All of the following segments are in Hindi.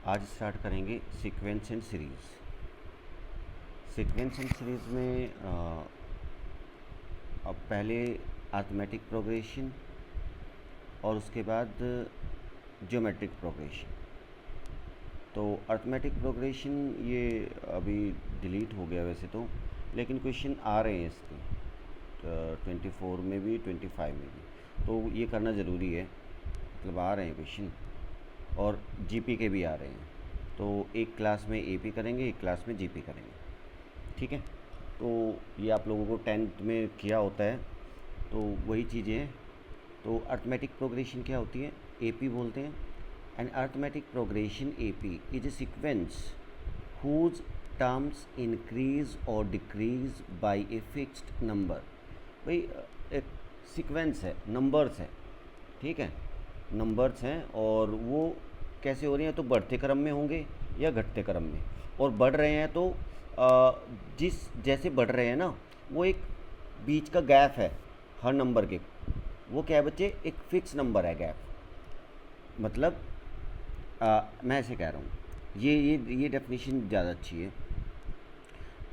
आज स्टार्ट करेंगे sequence and series. Sequence and series में अब पहले अरिथमेटिक प्रोग्रेशन और उसके बाद ज्योमेट्रिक प्रोग्रेशन। तो अरिथमेटिक प्रोग्रेशन ये अभी डिलीट हो गया वैसे तो, लेकिन क्वेश्चन आ रहे हैं इसके 24 में भी 25 में भी, तो ये करना ज़रूरी है। मतलब आ रहे हैं क्वेश्चन और जीपी के भी आ रहे हैं। तो एक क्लास में एपी करेंगे, एक क्लास में जीपी करेंगे, ठीक है। तो ये आप लोगों को 10th में किया होता है, तो वही चीज़ें हैं। तो अरिथमेटिक प्रोग्रेशन क्या होती है, एपी बोलते हैं। And arithmetic progression AP is a sequence whose terms increase और decrease by a fixed number. भाई एक सीक्वेंस है, नंबर्स है, ठीक है, नंबर्स हैं और वो कैसे हो रहे हैं, तो बढ़ते क्रम में होंगे या घटते क्रम में। और बढ़ रहे हैं तो जिस जैसे बढ़ रहे हैं ना, वो एक बीच का गैप है हर नंबर के, वो क्या है बच्चे, एक फिक्स नंबर है गैप। मतलब मैं ऐसे कह रहा हूँ, ये डेफिनेशन ज़्यादा अच्छी है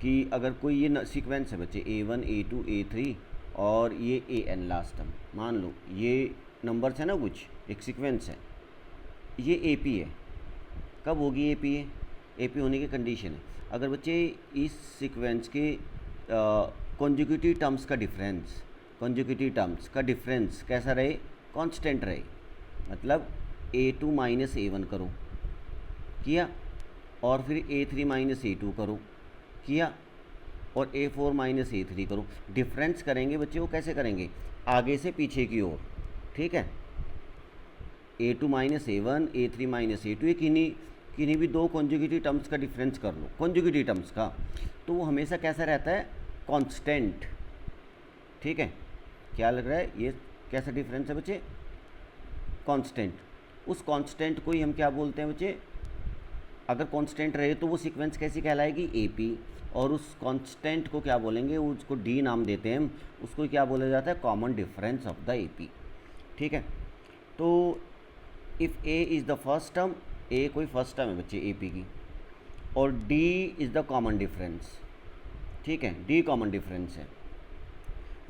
कि अगर कोई ये सीक्वेंस है बच्चे A1 A2 A3 और ये AN लास्ट टर्म, मान लो ये नंबर्स है ना, कुछ एक सीक्वेंस है, ये एपी है। कब होगी एपी है, एपी होने की कंडीशन है अगर बच्चे इस सीक्वेंस के कॉन्जिक्यूटिव टर्म्स का डिफरेंस, कॉन्जिक्यूटिव टर्म्स का डिफरेंस कैसा रहे, कांस्टेंट रहे। मतलब A2 माइनस A1 करो, किया, और फिर A3 माइनस A2 करो, किया, और A4 माइनस A3 करो। डिफरेंस करेंगे बच्चे, वो कैसे करेंगे, आगे से पीछे की ओर, ठीक है। A2 minus A1, A3 minus A2, ये किन्हीं भी दो कॉन्जुगेटिव टर्म्स का डिफरेंस कर लो, कॉन्जुगेटिव टर्म्स का, तो वो हमेशा कैसा रहता है, कांस्टेंट, ठीक है। क्या लग रहा है, ये कैसा डिफरेंस है बच्चे, कांस्टेंट। उस कांस्टेंट को ही हम क्या बोलते हैं बच्चे, अगर कांस्टेंट रहे तो वो सीक्वेंस कैसी कहलाएगी, एपी। और उस कांस्टेंट को क्या बोलेंगे, उसको डी नाम देते हैं हम, उसको क्या बोला जाता है, common difference of the AP, ठीक है। तो if A is the first term, A कोई फर्स्ट टर्म है बच्चे एपी की, और D is the common difference, ठीक है, डी कॉमन डिफरेंस है।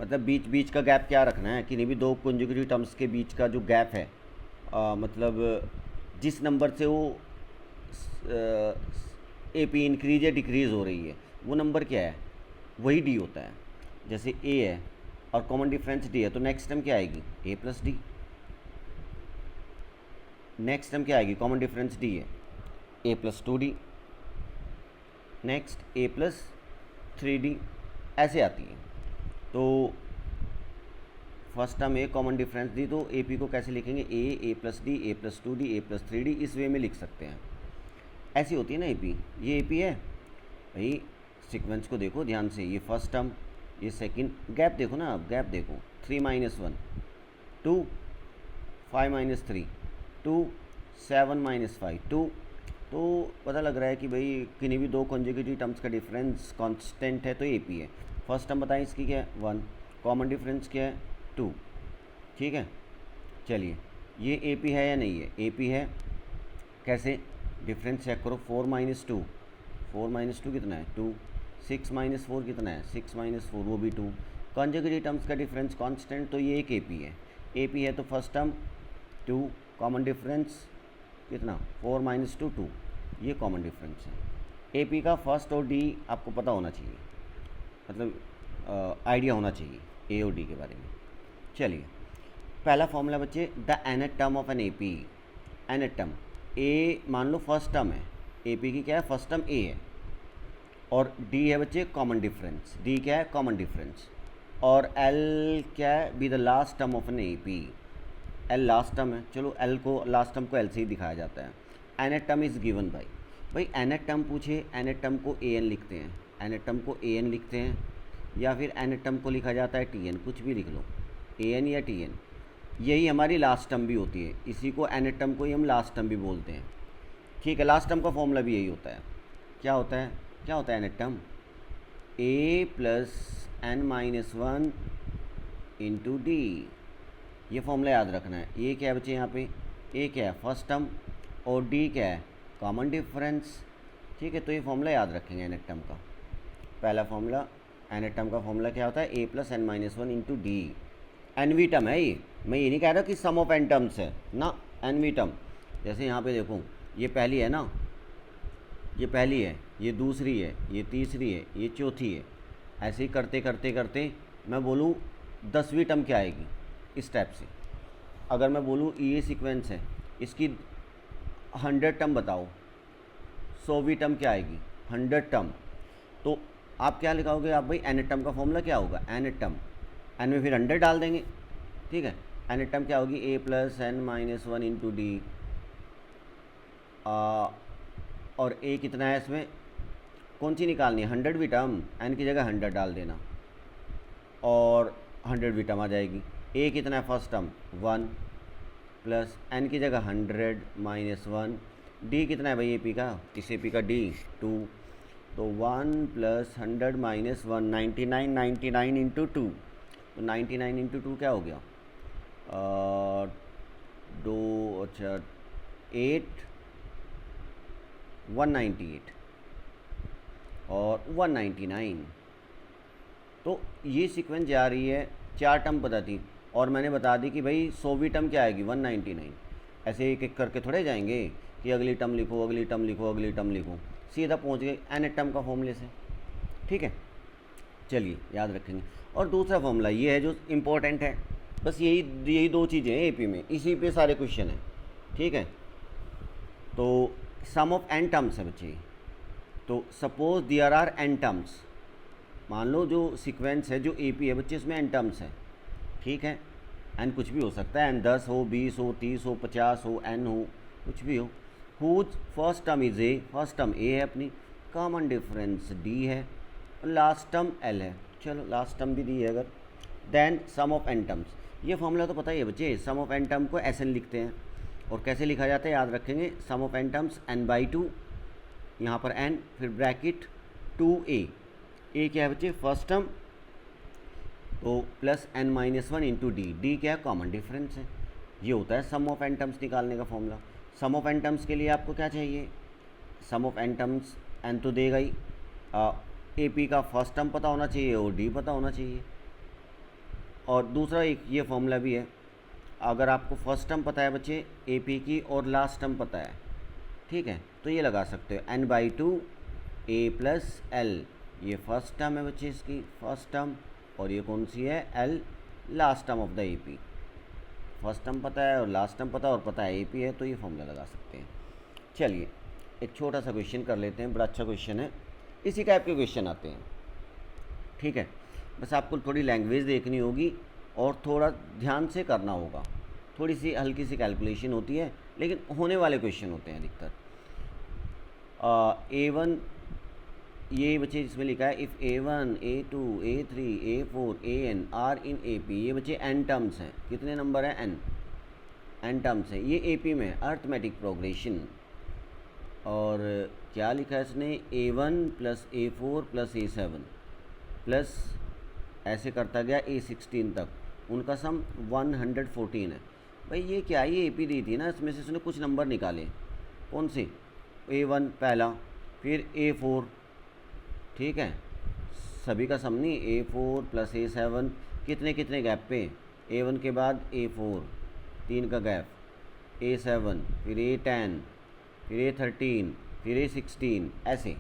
मतलब बीच बीच का गैप क्या रखना है, किन्हीं भी दो कंजुगेटिव टर्म्स के बीच का जो गैप है, मतलब जिस नंबर से वो एपी इंक्रीज या डिक्रीज़ हो रही है, वो नंबर क्या है, वही डी होता है। जैसे ए है और कॉमन डिफरेंस डी है, तो नेक्स्ट टर्म क्या आएगी, ए प्लस डी। नेक्स्ट टर्म क्या आएगी, कॉमन डिफरेंस डी है, A plus 2D, next A plus 3D, ऐसे आती है। तो फर्स्ट टर्म ए, कॉमन डिफरेंस डी, तो ए पी को कैसे लिखेंगे, ए प्लस डी, ए प्लस 2D, ए प्लस 3D, इस वे में लिख सकते हैं। ऐसी होती है ना ए पी, ये ए पी है भाई। सीक्वेंस को देखो ध्यान से, ये फर्स्ट टर्म, ये सेकंड, गैप देखो ना, अब गैप देखो, 3 माइनस 1 2, 5 माइनस 3 2, 7 माइनस 5 2। तो पता लग रहा है कि भाई किन्हीं भी दो कॉन्जिक्यूटिव टर्म्स का डिफरेंस कांस्टेंट है, तो ए पी है। फर्स्ट टर्म बताएं इसकी क्या है, 1, कॉमन डिफरेंस क्या है, 2, ठीक है। चलिए, ये ए पी है या नहीं है, ए पी है। कैसे, डिफरेंस चेक करो, 4 माइनस 2, 4 माइनस 2 कितना है, 2, 6 माइनस 4 कितना है, 6 माइनस 4, वो भी 2। कॉन्जिक्यूटिव टर्म्स का डिफरेंस कांस्टेंट, तो ये एक ए पी है। ए पी है तो फर्स्ट टर्म 2, कॉमन डिफरेंस कितना, 4 माइनस 2 2, ये कॉमन डिफरेंस है। ए पी का फर्स्ट और डी आपको पता होना चाहिए, मतलब आइडिया होना चाहिए ए और डी के बारे में। चलिए, पहला फॉर्मूला बच्चे, the nth term of an A P. nth term, A मान लो फर्स्ट टर्म है, ए पी की क्या है, फर्स्ट टर्म ए है, और डी है बच्चे कॉमन डिफरेंस, डी क्या है, कॉमन डिफरेंस, और एल क्या है, be the last term of an A P. L last term है, चलो एल को, लास्ट टर्म को एल से ही दिखाया जाता है। nth term is given by, भाई nth टर्म पूछे, nth टर्म को an लिखते हैं, nth टर्म को an लिखते हैं, या फिर nth टर्म को लिखा जाता है tn, कुछ भी लिख लो, an या tn। यही हमारी लास्ट टर्म भी होती है, इसी को nth टर्म को ही हम लास्ट टर्म भी बोलते हैं, ठीक है। लास्ट टर्म का फॉर्मूला भी यही होता है, क्या होता है, क्या होता है nth term, a plus n minus 1 into D. ये फॉर्मूला याद रखना है। ये क्या है बच्चे, यहाँ पे ए क्या है, फर्स्ट टर्म, और डी क्या है, कॉमन डिफरेंस। ठीक है, तो ये फॉर्मूला याद रखेंगे एन टर्म का। पहला फॉर्मूला एन टर्म का फॉर्मूला क्या होता है, A plus N minus one into D. N वी टर्म है ये, मैं ये नहीं कह रहा कि सम ऑफ एन टर्म्स है ना, एन वी टर्म। जैसे यहाँ पे देखो, ये पहली है ना, ये पहली है, ये दूसरी है, ये तीसरी है, ये चौथी है। ऐसे ही करते करते करते मैं बोलूँ 10वीं टर्म क्या आएगी इस टाइप से। अगर मैं बोलूँ ये सीक्वेंस है, इसकी 100 टर्म बताओ, 100वीं टर्म क्या आएगी, 100 टर्म। तो आप क्या लिखाओगे, आप भाई एन टर्म का फॉर्मूला क्या होगा, एन टर्म, एन में फिर 100 डाल देंगे। ठीक है, एन टर्म क्या होगी, A plus N minus one into D. और ए कितना है इसमें, कौन सी निकालनी है, 100वीं टर्म, एन की जगह 100 डाल देना और 100वीं टर्म आ जाएगी। ए कितना है फर्स्ट टर्म 1 प्लस एन की जगह 100 माइनस 1। डी कितना है भाई ए पी का, इस ए पी का डी 2। तो 1 प्लस 100 माइनस 1, 99, 99 इंटू 2। तो 99 इंटू 2 क्या हो गया, 8, 198 और 199। तो ये सीक्वेंस जा रही है, 4 टर्म पता थी और मैंने बता दी कि भाई 100वीं टर्म क्या आएगी 199। ऐसे एक एक करके थोड़े जाएंगे कि अगली टर्म लिखो, अगली टर्म लिखो, अगली टर्म लिखो, सीधा पहुंच गए एन टर्म का फॉर्मूले से। ठीक है, चलिए याद रखेंगे। और दूसरा फॉर्मूला ये है जो इम्पोर्टेंट है, बस यही 2 चीज़ें हैं एपी में, इसी पे सारे क्वेश्चन हैं। ठीक है, तो सम ऑफ एन टर्म्स है बच्चे। तो suppose there are n terms, मान लो जो सीक्वेंस है जो एपी है बच्चे, इसमें एन टर्म्स है। ठीक है, एन कुछ भी हो सकता है, एन 10 हो, 20 हो, 30 हो, 50 हो, एन हो, कुछ भी हो। Whose first term is A, first term A है अपनी, कॉमन डिफरेंस डी है, लास्ट टर्म एल है। चलो लास्ट टर्म भी दी है अगर, then sum of N terms. ये फॉर्मूला तो पता ही है बच्चे, सम ऑफ एन टर्म को एस एन लिखते हैं। और कैसे लिखा जाता है याद रखेंगे, सम ऑफ एन टर्म्स n/2, यहाँ पर n, फिर ब्रैकेट 2a। ए क्या है बच्चे, फर्स्ट टर्म, तो plus n minus 1 into D. D क्या है, कॉमन डिफरेंस है। ये होता है सम ऑफ एन टर्म्स निकालने का formula. Sum of N terms के लिए आपको क्या चाहिए, sum of N terms n तो देगा ही, ए पी का फर्स्ट टर्म पता होना चाहिए और डी पता होना चाहिए। और दूसरा एक ये फॉर्मूला भी है, अगर आपको फर्स्ट टर्म पता है बच्चे ए पी की और लास्ट टर्म पता है, ठीक है, तो ये लगा सकते हो n/2 a प्लस एल। ये फर्स्ट टर्म है बच्चे इसकी, फर्स्ट टर्म, और ये कौन सी है, L, last term of the A P. First term पता है और लास्ट टर्म पता है और पता है ए पी है, तो ये फॉर्मूला लगा सकते हैं। चलिए एक छोटा सा क्वेश्चन कर लेते हैं, बड़ा अच्छा क्वेश्चन है, इसी टाइप के क्वेश्चन आते हैं। ठीक है, बस आपको थोड़ी लैंग्वेज देखनी होगी और थोड़ा ध्यान से करना होगा। थोड़ी सी हल्की सी कैलकुलेशन होती है, लेकिन होने वाले क्वेश्चन होते हैं अधिकतर। A1, ये बच्चे इसमें लिखा है if A1, A2, A3, A4, AN are in AP। ये बच्चे n टर्म्स हैं, कितने नंबर हैं, n टर्म्स हैं, ये AP में अर्थमेटिक प्रोग्रेशन। और क्या लिखा है इसने, A1 plus A4 plus A7 plus ऐसे करता गया A16 तक, उनका सम 114 है। भाई ये क्या, ये AP दी थी ना, इसमें से उसने कुछ नंबर निकाले, कौन से, A1 पहला, फिर A4, ठीक है, सभी का सम नहीं, A4 प्लस A7, कितने कितने गैप पे, A1 के बाद A4, 3 का गैप, A7, फिर A10, फिर A13, फिर A16, ऐसे,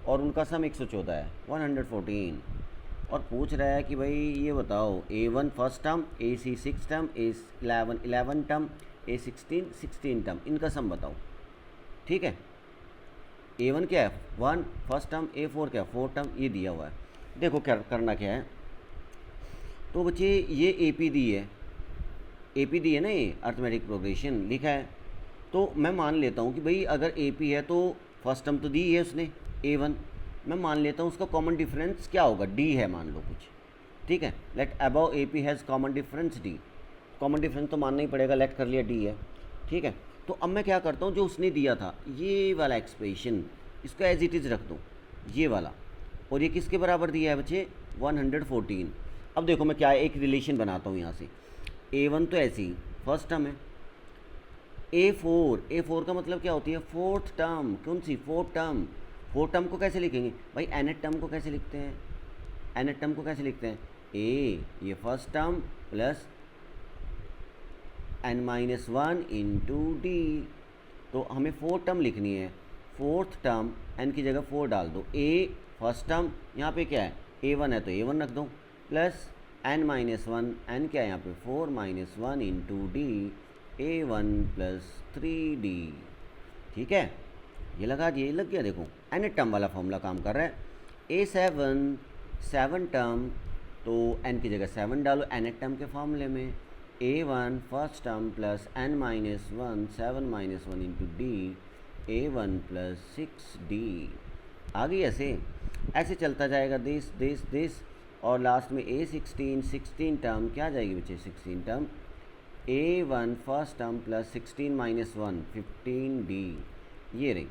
और उनका सम 114 है, 114। और पूछ रहा है कि भाई ये बताओ, A1 first term, AC 6 term, A11 11 term, A16 16 term, इनका सम बताओ। ठीक है, A1 क्या है 1 फर्स्ट टर्म, A4 क्या है 4 टर्म, ये दिया हुआ है। देखो क्या करना क्या है, तो बच्चे ये AP दी है, AP दी है ना, ये अर्थमेटिक प्रोग्रेशन लिखा है। तो मैं मान लेता हूँ कि भाई अगर AP है तो फर्स्ट टर्म तो दी है उसने A1, मैं मान लेता हूँ उसका कॉमन डिफरेंस क्या होगा, D है मान लो कुछ। ठीक है, let above AP has common difference D, common difference तो मानना ही पड़ेगा, लेट कर लिया D है। ठीक है, तो अब मैं क्या करता हूँ, जो उसने दिया था ये वाला एक्सप्रेशन, इसको एज इट इज़ रख दो, ये वाला, और ये किसके बराबर दिया है बच्चे 114। अब देखो मैं क्या एक रिलेशन बनाता हूँ यहाँ से, A1 तो ऐसे ही फर्स्ट टर्म है, ए फोर का मतलब क्या होती है? Fourth term. कौन सी? Fourth term. फोर्थ टर्म को कैसे लिखेंगे भाई? nth टर्म को कैसे लिखते हैं? nth टर्म को कैसे लिखते हैं? ए, ये first term plus n-1 into D. तो हमें फोर्थ टर्म लिखनी है। फोर्थ टर्म n की जगह 4 डाल दो। ए फर्स्ट टर्म, यहाँ पे क्या है? a1 है तो a1 रख दो, प्लस n-1, n क्या है यहाँ पे? 4-1 into D, a1 plus 3d। ठीक है, ये लगा दिए, लग गया। देखो n टर्म वाला फॉर्मूला काम कर रहा है। a7 टर्म, तो n की जगह 7 डालो n टर्म के फॉर्मूले में। a1 first term plus n-1 7-1 into D, a1 plus 6d। आ गई ऐसे ऐसे चलता जाएगा दिस और लास्ट में a16 टर्म क्या आ जाएगी बच्चे? 16 term a1 first term plus 16-1 15d। ये रही,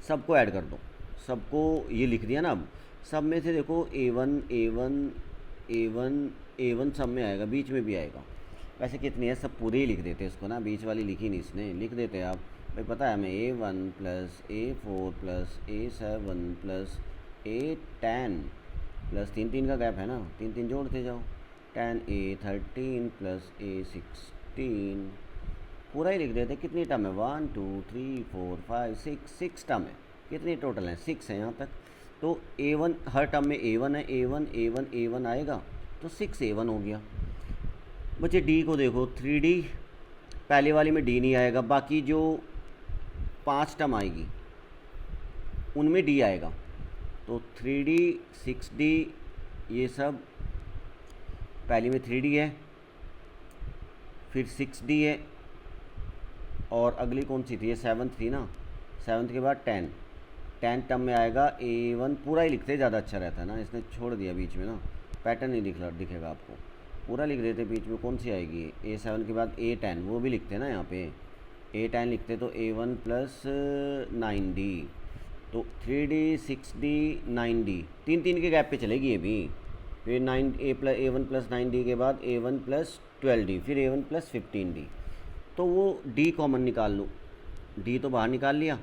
सबको ऐड कर दो, सबको ये लिख दिया ना। अब सब में से देखो a1 सब में आएगा, बीच में भी आएगा। वैसे कितनी है, सब पूरे ही लिख देते इसको ना, बीच वाली लिखी नहीं इसने, लिख देते हैं आप भाई। पता है हमें a1 plus a4 plus a7 plus a10 plus 3 का गैप है ना, 3 जोड़ते जाओ। 10a13 प्लस a16 पूरा ही लिख देते। कितनी टर्म है? 1 2 3 4 5 6 टर्म है। कितनी टोटल है? 6 है यहाँ तक। तो a1 हर टर्म में a1 है, a1 आएगा तो 6a1 हो गया। बच्चे d को देखो, 3d, पहले वाली में d नहीं आएगा, बाकी जो 5 टर्म आएगी उनमें d आएगा। तो 3d 6d ये सब, पहली में 3d है, फिर 6d है, और अगली कौन सी थी? ये 7th थी ना, 7th के बाद 10 टर्म में आएगा a1। पूरा ही लिखते ज़्यादा अच्छा रहता है ना, इसने छोड़ दिया बीच में ना, पैटर्न नहीं दिखेगा आपको। पूरा लिख देते, बीच में कौन सी आएगी? a7 के बाद a10, वो भी लिखते हैं ना यहाँ पे, a10 लिखते तो a1 प्लस 9d। तो 3d 6d 9d, 3 के गैप पे चलेगी ये भी। फिर a1 प्लस 9d के बाद a1 प्लस 12d, फिर a1 प्लस 15d। तो वो d कॉमन निकाल लो, d तो बाहर निकाल लिया,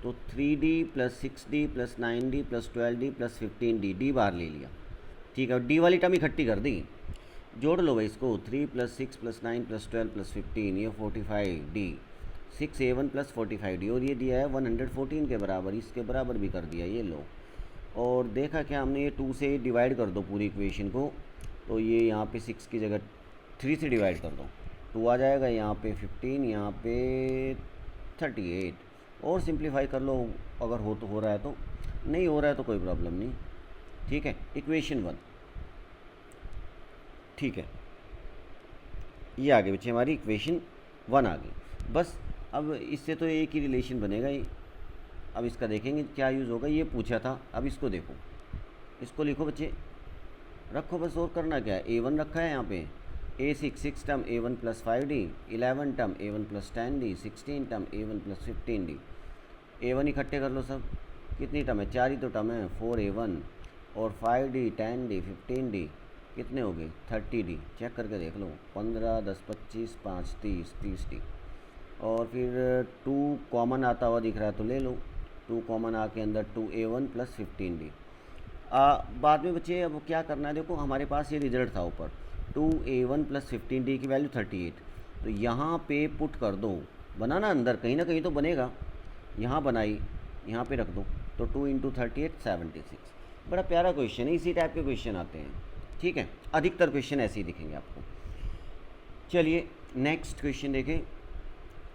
तो 3d plus 6d plus 9d plus 12d plus 15d, d बाहर ले लिया। ठीक है, d वाली टर्म इकट्ठी कर दी, जोड़ लो भाई इसको। 3 प्लस 6 प्लस 9 प्लस 12 प्लस 15, ये 45d, 6a1 प्लस 45d, और ये दिया है 114 के बराबर, इसके बराबर भी कर दिया, ये लो। और देखा क्या हमने? ये 2 से डिवाइड कर दो पूरी इक्वेशन को, तो ये यहाँ पे 6 की जगह 3 से डिवाइड कर दो, 2 आ जाएगा, यहाँ पे 15, यहाँ पे 38। और सिंप्लीफाई कर लो अगर हो रहा है तो, नहीं हो रहा है तो कोई प्रॉब्लम नहीं। ठीक है, इक्वेशन 1। ठीक है, ये आगे बच्चे हमारी इक्वेशन 1 आ गई। बस अब इससे तो एक ही रिलेशन बनेगा ही। अब इसका देखेंगे क्या यूज़ होगा, ये पूछा था। अब इसको देखो, इसको लिखो बच्चे, रखो बस, और करना क्या है? a1 रखा है यहाँ पे, a6 term a1 plus 5d, 11 term a1 plus 10d, 16 term a1 plus 15d। a1 इकट्ठे कर लो सब, कितनी टर्म है? 4 ही तो टर्म है, 4a1 और 5d 10d 15d, कितने हो गए? 30d। चेक करके देख लो, 15 10 25 5 30d। और फिर 2 कॉमन आता हुआ दिख रहा है तो ले लो, 2 कॉमन आके अंदर 2a1 प्लस 15d। बाद में बच्चे अब क्या करना है? देखो हमारे पास ये रिजल्ट था ऊपर, 2a1 प्लस 15d की वैल्यू 38, तो यहाँ पे पुट कर दो, बनाना अंदर कहीं ना कहीं तो बनेगा, यहाँ बनाई, यहाँ पे रख दो, तो 2 इंटू 38 76। बड़ा प्यारा क्वेश्चन है, इसी टाइप के क्वेश्चन आते हैं। ठीक है, अधिकतर क्वेश्चन ऐसे ही दिखेंगे आपको। चलिए नेक्स्ट क्वेश्चन देखें,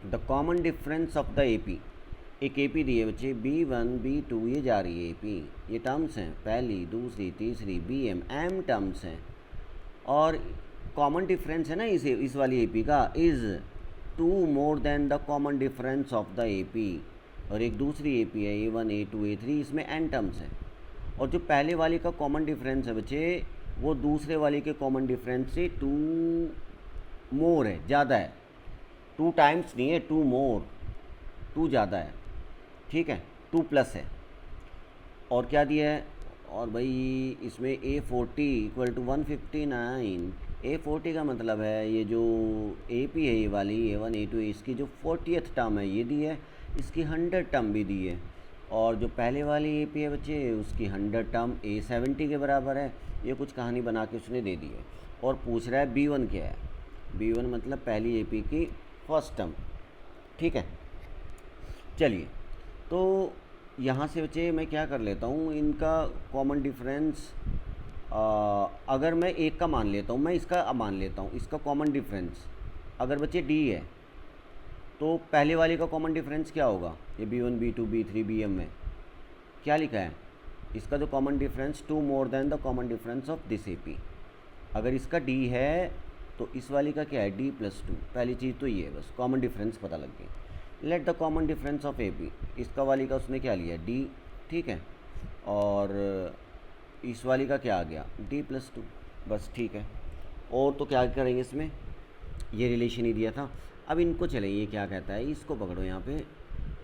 the common difference of the AP. एक एपी दी है बच्चे, b1 b2, ये जा रही है एपी, ये टर्म्स हैं, पहली दूसरी तीसरी bm m टर्म्स हैं, और कॉमन डिफरेंस है ना इस वाली एपी का, is 2 more than the common difference of the AP. और एक दूसरी एपी है a1 a2 a3, इसमें n टर्म्स हैं, और जो पहले वाली का कॉमन डिफरेंस है बच्चे, वो दूसरे वाले के कॉमन डिफरेंस से 2 मोर है, ज़्यादा है। 2 टाइम्स नहीं है, 2 मोर, 2 ज़्यादा है। ठीक है, 2 प्लस है। और क्या दिया है? और भाई इसमें A40 इक्वल टू 159। A40 का मतलब है ये जो AP है, ये वाली A1 A2 इसकी जो 40th टर्म है ये दी है, इसकी 100 टर्म भी दी है। और जो पहले वाली AP है बच्चे, उसकी 100 टर्म A70 के बराबर है। ये कुछ कहानी बना के उसने दे दी है। और पूछ रहा है B1 क्या है। B1 मतलब पहली AP की फर्स्ट टर्म। ठीक है, चलिए तो यहाँ से बच्चे मैं क्या कर लेता हूँ, इनका कॉमन डिफरेंस अगर मैं एक का मान लेता हूँ, मैं इसका मान लेता हूँ, इसका कॉमन डिफरेंस अगर बच्चे D है तो पहले वाले का कॉमन डिफरेंस क्या होगा। ये B1 B2 B3 BM में क्या लिखा है, इसका जो common difference 2 more than the common difference of this AP। अगर इसका D है तो इस वाली का क्या है D+2। पहली चीज़ तो ये है, बस कॉमन डिफरेंस पता लग गई। Let the common difference of AP, इसका वाली का उसने क्या लिया D। ठीक है, और इस वाली का क्या आ गया D+2, बस ठीक है। और तो क्या करेंगे इसमें, ये रिलेशन ही दिया था। अब इनको चलें, ये क्या कहता है, इसको पकड़ो यहाँ पे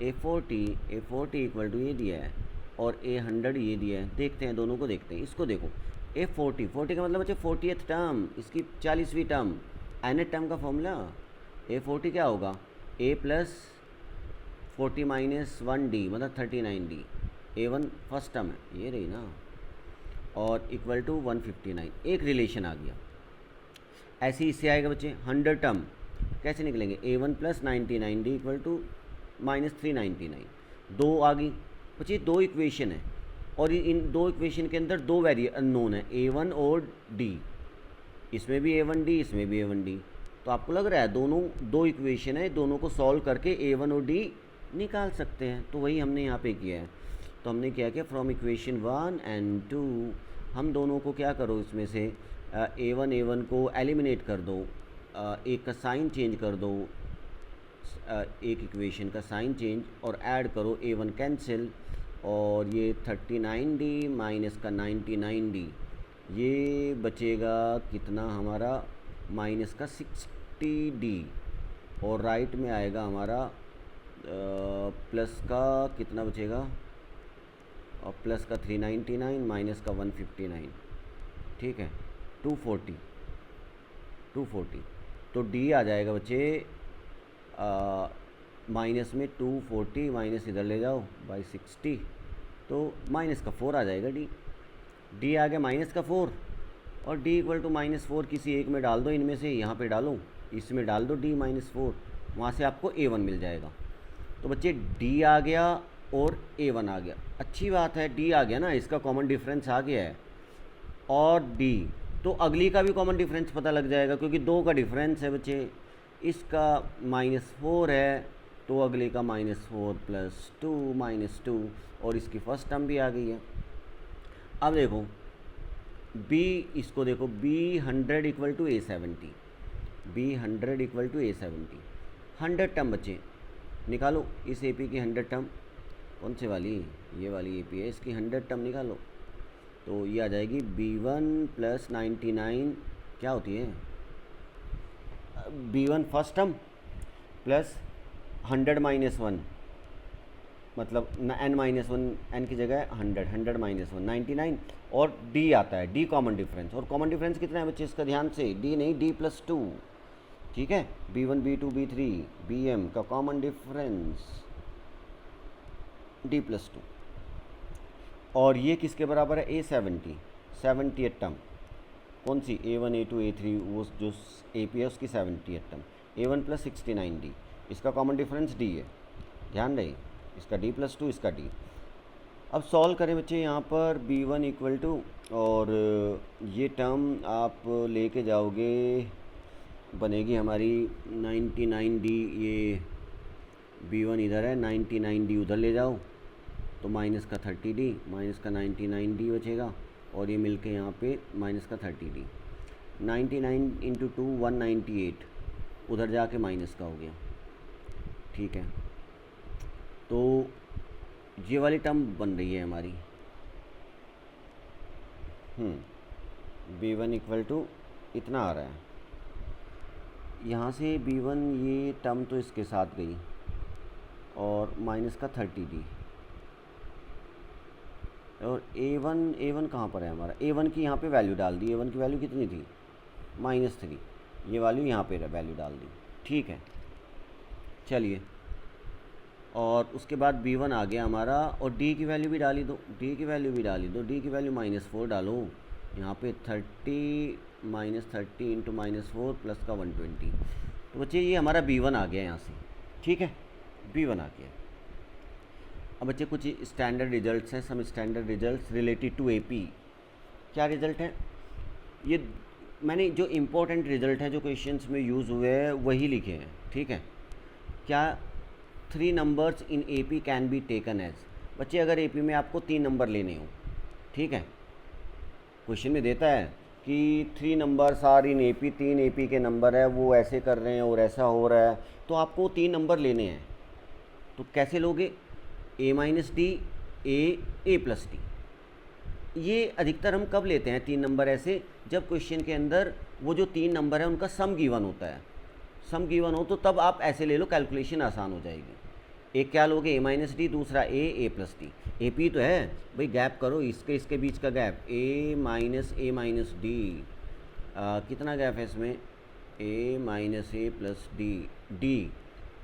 A40 इक्वल टू ये दिया है और A100 ये दिया है। देखते हैं दोनों को, देखते हैं इसको। देखो A40 का मतलब बच्चे 40th टर्म, इसकी 40वीं टर्म। nth टर्म का फॉर्मूला A40 क्या होगा, A+40 माइनस 1D मतलब 39D। A1 फर्स्ट टर्म है, ये रही ना, और इक्वल टू 159। एक रिलेशन आ गया। ऐसे ही इससे आएगा बच्चे 100 टर्म, कैसे निकलेंगे A1 + 99D इक्वल टू -399। दो आ गई बच्चे, दो इक्वेशन है और इन दो इक्वेशन के अंदर दो वेरिएबल अननोन है A1 और D। इसमें भी A1D, इसमें भी A1D। तो आपको लग रहा है दोनों दो इक्वेशन है, दोनों को सॉल्व करके A1 और D निकाल सकते हैं। तो वही हमने यहाँ पे किया है। तो हमने क्या किया, फ्रॉम इक्वेशन 1 एंड 2 हम दोनों को क्या करो, इसमें से A1 को एलिमिनेट कर दो, एक का साइन चेंज कर दो, एक इक्वेशन का साइन चेंज, और ऐड करो A1 कैंसिल, और ये 39D माइनस का 99D, ये बचेगा कितना हमारा माइनस का 60D, और राइट में आएगा हमारा प्लस का कितना बचेगा, और प्लस का 399 माइनस का 159। ठीक है, 240। तो D आ जाएगा बच्चे माइनस में 240 माइनस इधर ले जाओ बाई 60, तो माइनस का 4 आ जाएगा D आ गया माइनस का 4, और D इक्वल टू -4 किसी एक में डाल दो, इनमें से यहाँ पे डालो, इसमें डाल दो D-4, वहाँ से आपको A1 मिल जाएगा। तो बच्चे D आ गया और A1 आ गया। अच्छी बात है, D आ गया ना, इसका कॉमन डिफरेंस आ गया है, और D तो अगली का भी कॉमन डिफरेंस पता लग जाएगा, क्योंकि दो का डिफरेंस है बच्चे। इसका -4 है तो अगले का -4 + 2 -2, और इसकी फर्स्ट टर्म भी आ गई है। अब देखो B, इसको देखो B100 equal to A70, B100 equal to A70। 100 term बच्चे निकालो, इस AP की 100 टर्म, कौन से वाली, ये वाली AP है, इसकी 100 टर्म निकालो। तो ये आ जाएगी B1 + 99 क्या होती है, B1 फर्स्ट टर्म प्लस 100 - 1 मतलब n-1, n की जगह 100 - 1 99, और D आता है, D कॉमन डिफरेंस। और कॉमन डिफरेंस कितना है बच्चे, इसका ध्यान से, D नहीं D+2। ठीक है, B1 B2 B3 BM का कॉमन डिफरेंस D+2, और ये किसके बराबर है, A70, 70th टर्म, कौन सी A1 A2 A3, वो जो AP है उसकी 70th टर्म, A1 + 69D, इसका कॉमन डिफरेंस D है, ध्यान रहे, इसका D+2, इसका D। अब सॉल्व करें बच्चे, यहाँ पर B1 इक्वल टू, और ये टर्म आप लेके जाओगे, बनेगी हमारी 99D, ये B1 इधर है, 99D उधर ले जाओ तो माइनस का 30D माइनस का 99D बचेगा, और ये मिलके यहाँ पे माइनस का 30D। 99 × 2 198, उधर जाके माइनस का हो गया। ठीक है, तो ये वाली टर्म बन रही है हमारी, B1 इक्वल टू इतना आ रहा है, यहाँ से B1 ये टर्म तो इसके साथ गई, और माइनस का 30D, और ए वन कहाँ पर है हमारा, ए वन की यहाँ पे वैल्यू डाल दी, ए वन की वैल्यू कितनी थी -3, ये वैल्यू यहाँ पे वैल्यू डाल दी, ठीक है। चलिए, और उसके बाद b1 आ गया हमारा, और d की वैल्यू भी डाली दो, d की वैल्यू भी डाली दो, d की वैल्यू -4 डालो, यहाँ पे 30 -30 इंटू -4 प्लस का 120। तो बच्चे ये हमारा b1 आ गया यहाँ से, ठीक है, b1 आ गया। अब बच्चे कुछ स्टैंडर्ड रिजल्ट्स हैं, some standard results related to AP. क्या रिज़ल्ट है, ये मैंने जो इम्पोर्टेंट रिज़ल्ट हैं जो क्वेश्चंस में यूज़ हुए हैं वही लिखे हैं, ठीक है। क्या 3 numbers in AP can be taken as. बच्चे अगर एपी में आपको 3 नंबर लेने हो, ठीक है, क्वेश्चन में देता है कि 3 numbers are in AP, 3 AP के नंबर है, वो ऐसे कर रहे हैं और ऐसा हो रहा है, तो आपको 3 नंबर लेने हैं। तो कैसे लोगे, a minus D, A plus D. ये अधिकतर हम कब लेते हैं 3 नंबर ऐसे, जब क्वेश्चन के अंदर वो जो 3 नंबर है उनका सम गिवन होता है, सम गिवन हो तो तब आप ऐसे ले लो, कैलकुलेशन आसान हो जाएगी। एक क्या लोगे, ए माइनस डी, दूसरा ए प्लस डी। ए पी तो है भाई, गैप करो इसके बीच का गैप, ए माइनस डी, कितना गैप है इसमें, ए माइनस ए प्लस डी,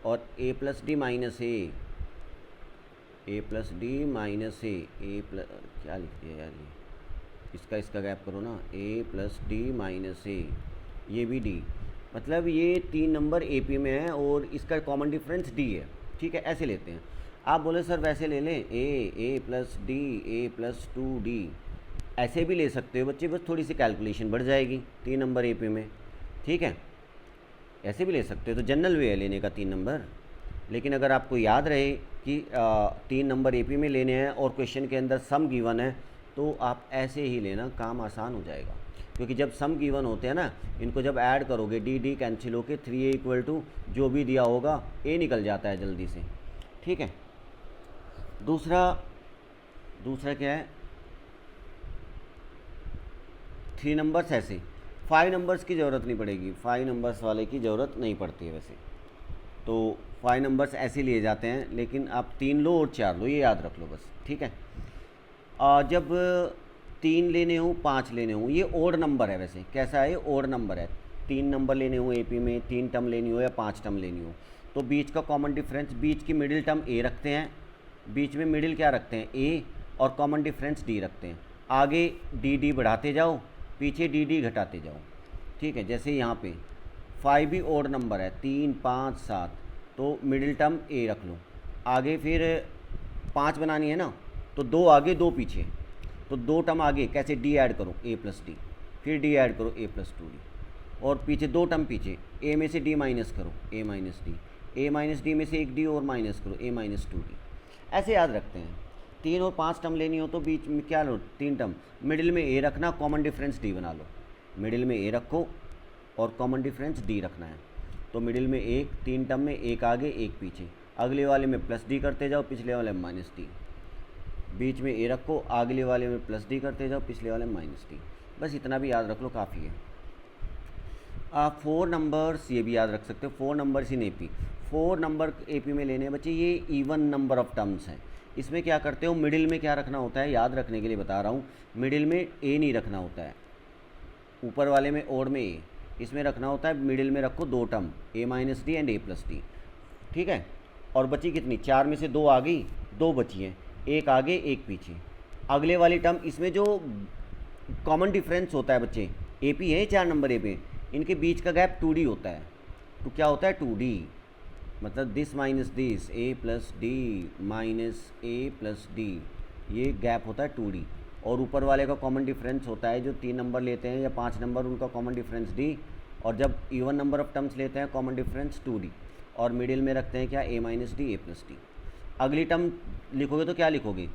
और ए प्लस डी माइनस ए प्लस डी माइनस ए प्लस, क्या लिख दिया यार ये, इसका गैप करो ना, ए प्लस डी माइनस ये भी डी, मतलब ये 3 नंबर एपी में है और इसका कॉमन डिफरेंस डी है, ठीक है, ऐसे लेते हैं। आप बोले सर वैसे ले लें, ए प्लस डी, ए प्लस 2d, ऐसे भी ले सकते हो बच्चे, बस थोड़ी सी कैलकुलेशन बढ़ जाएगी 3 नंबर एपी में, ठीक है, ऐसे भी ले सकते हो। तो जनरल वे है लेने का 3 नंबर, लेकिन अगर आपको याद रहे कि 3 नंबर एपी में लेने हैं और क्वेश्चन के अंदर सम गिवन है, तो आप ऐसे ही लेना, काम आसान हो जाएगा। क्योंकि जब सम गिवन होते हैं ना, इनको जब ऐड करोगे डी कैंसिल होके 3a इक्वल टू जो भी दिया होगा a निकल जाता है जल्दी से, ठीक है। दूसरा क्या है, 3 नंबर्स ऐसे, 5 नंबर्स की ज़रूरत नहीं पड़ेगी, 5 नंबर्स वाले की ज़रूरत नहीं पड़ती है वैसे, तो 5 नंबर्स ऐसे लिए जाते हैं, लेकिन आप 3 लो और 4 लो, ये याद रख लो बस, ठीक है। जब 3 लेने हो, 5 लेने हो, ये ओड नंबर है वैसे, कैसा है, ये ओड नंबर है। 3 नंबर लेने हो एपी में, 3 टर्म लेनी हो या 5 टर्म लेनी हो, तो बीच का कॉमन डिफरेंस, बीच की मिडिल टर्म ए रखते हैं, बीच में मिडिल क्या रखते हैं, ए, और कॉमन डिफरेंस डी रखते हैं। आगे डी बढ़ाते जाओ, पीछे डी घटाते जाओ, ठीक है। जैसे यहाँ पे 5 भी ओड नंबर है, 3, 5, 7, तो मिडिल टर्म ए रख लो। आगे फिर 5 बनानी है ना, तो 2 आगे 2 पीछे, तो 2 टर्म आगे कैसे, डी ऐड करो, ए प्लस डी, फिर डी ऐड करो, ए प्लस 2d, और पीछे 2 टर्म पीछे, ए में से डी माइनस करो, ए माइनस डी में से एक डी और माइनस करो, ए माइनस 2d। ऐसे याद रखते हैं। 3 और 5 टर्म लेनी हो तो बीच में क्या लो, 3 टर्म, मिडिल में ए रखना, कॉमन डिफरेंस डी बना लो, मिडिल में ए रखो और कॉमन डिफरेंस डी रखना है। तो मिडिल में 3 टर्म में एक आगे एक पीछे, अगले वाले में प्लस डी करते जाओ, पिछले वाले में माइनस डी, बीच में ए रखो, अगले वाले में प्लस डी करते जाओ, पिछले वाले में माइनस डी, बस इतना भी याद रख लो, काफ़ी है। 4 नंबर्स ये भी याद रख सकते हो, 4 numbers in AP, 4 number AP में लेने हैं बच्चे, ये इवन नंबर ऑफ टर्म्स हैं। इसमें क्या करते हो, मिडिल में क्या रखना होता है, याद रखने के लिए बता रहा हूँ, मिडिल में ए नहीं रखना होता है, ऊपर वाले में ओड में ए, इसमें रखना होता है, मिडिल में रखो 2 term, A minus D and A plus D, ठीक है। और बची कितनी, 4 में से 2 आ गई, 2 बची हैं, एक आगे एक पीछे। अगले वाली टर्म, इसमें जो कॉमन डिफरेंस होता है बच्चे, एपी है 4 नंबर एपी, इनके बीच का गैप 2d होता है, तो क्या होता है 2d, मतलब this minus this, A plus D minus A plus D, ये गैप होता है 2d। और ऊपर वाले का कॉमन डिफरेंस होता है, जो 3 नंबर लेते हैं या 5 नंबर, उनका कॉमन डिफरेंस डी, और जब इवन नंबर ऑफ टर्म्स लेते हैं कॉमन डिफरेंस 2d, और मिडिल में रखते हैं क्या, ए माइनस डी, ए प्लस डी। अगली टर्म लिखोगे तो क्या लिखोगे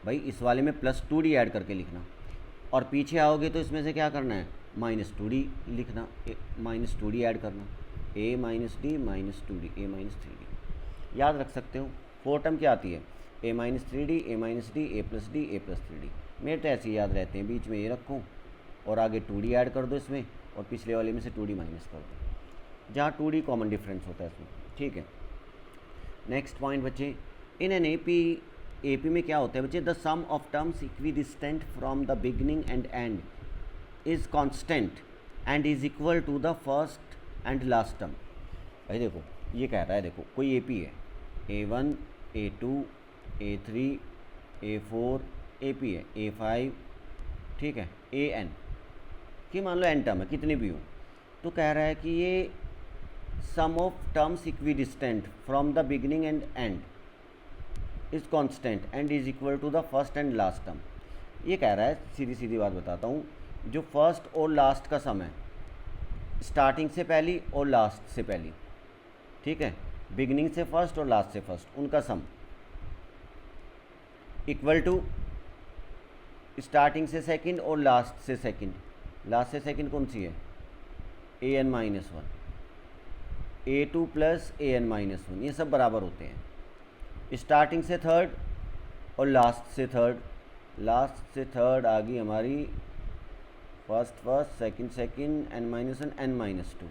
भाई, इस वाले में प्लस 2d ऐड करके लिखना, और पीछे आओगे तो इसमें से क्या करना है, माइनस 2d लिखना, माइनस 2d ऐड करना, ए माइनस डी माइनस 2d, ए माइनस 3d, याद रख सकते हो। 4 टर्म क्या आती है, ए माइनस 3d, ए माइनस डी, ए प्लस डी, ए प्लस 3d, मेरे तो ऐसे ही याद रहते हैं, बीच में ए रखो और आगे 2d ऐड कर दो इसमें, और पिछले वाले में से 2d माइनस कर दो, जहाँ 2d कॉमन डिफरेंस होता है इसमें, ठीक है। नेक्स्ट पॉइंट बच्चे, इन एन एपी एपी में क्या होता है बच्चे, the sum of terms equidistant from the beginning and end is constant and is equal to the first and last term. भाई देखो ये कह रहा है, देखो कोई एपी है, A1 A2 A3 A4 AP है A5, ठीक है, AN कि मान लो n टर्म है, कितनी भी हो, तो कह रहा है कि ये sum of terms equidistant from the beginning and end is constant and is equal to the first and last term. ये कह रहा है, सीधी सीधी बात बताता हूँ, जो फर्स्ट और लास्ट का सम है, स्टार्टिंग से पहली और लास्ट से पहली, ठीक है, बिगनिंग से फर्स्ट और लास्ट से फर्स्ट, उनका सम इक्वल टू स्टार्टिंग से सेकंड और लास्ट से सेकंड। लास्ट से सेकंड कौन सी है, AN-1, A2 प्लस AN-1, ये सब बराबर होते हैं। स्टार्टिंग से थर्ड और लास्ट से थर्ड, लास्ट से थर्ड आ गई हमारी first first, second second, N-1 N-2,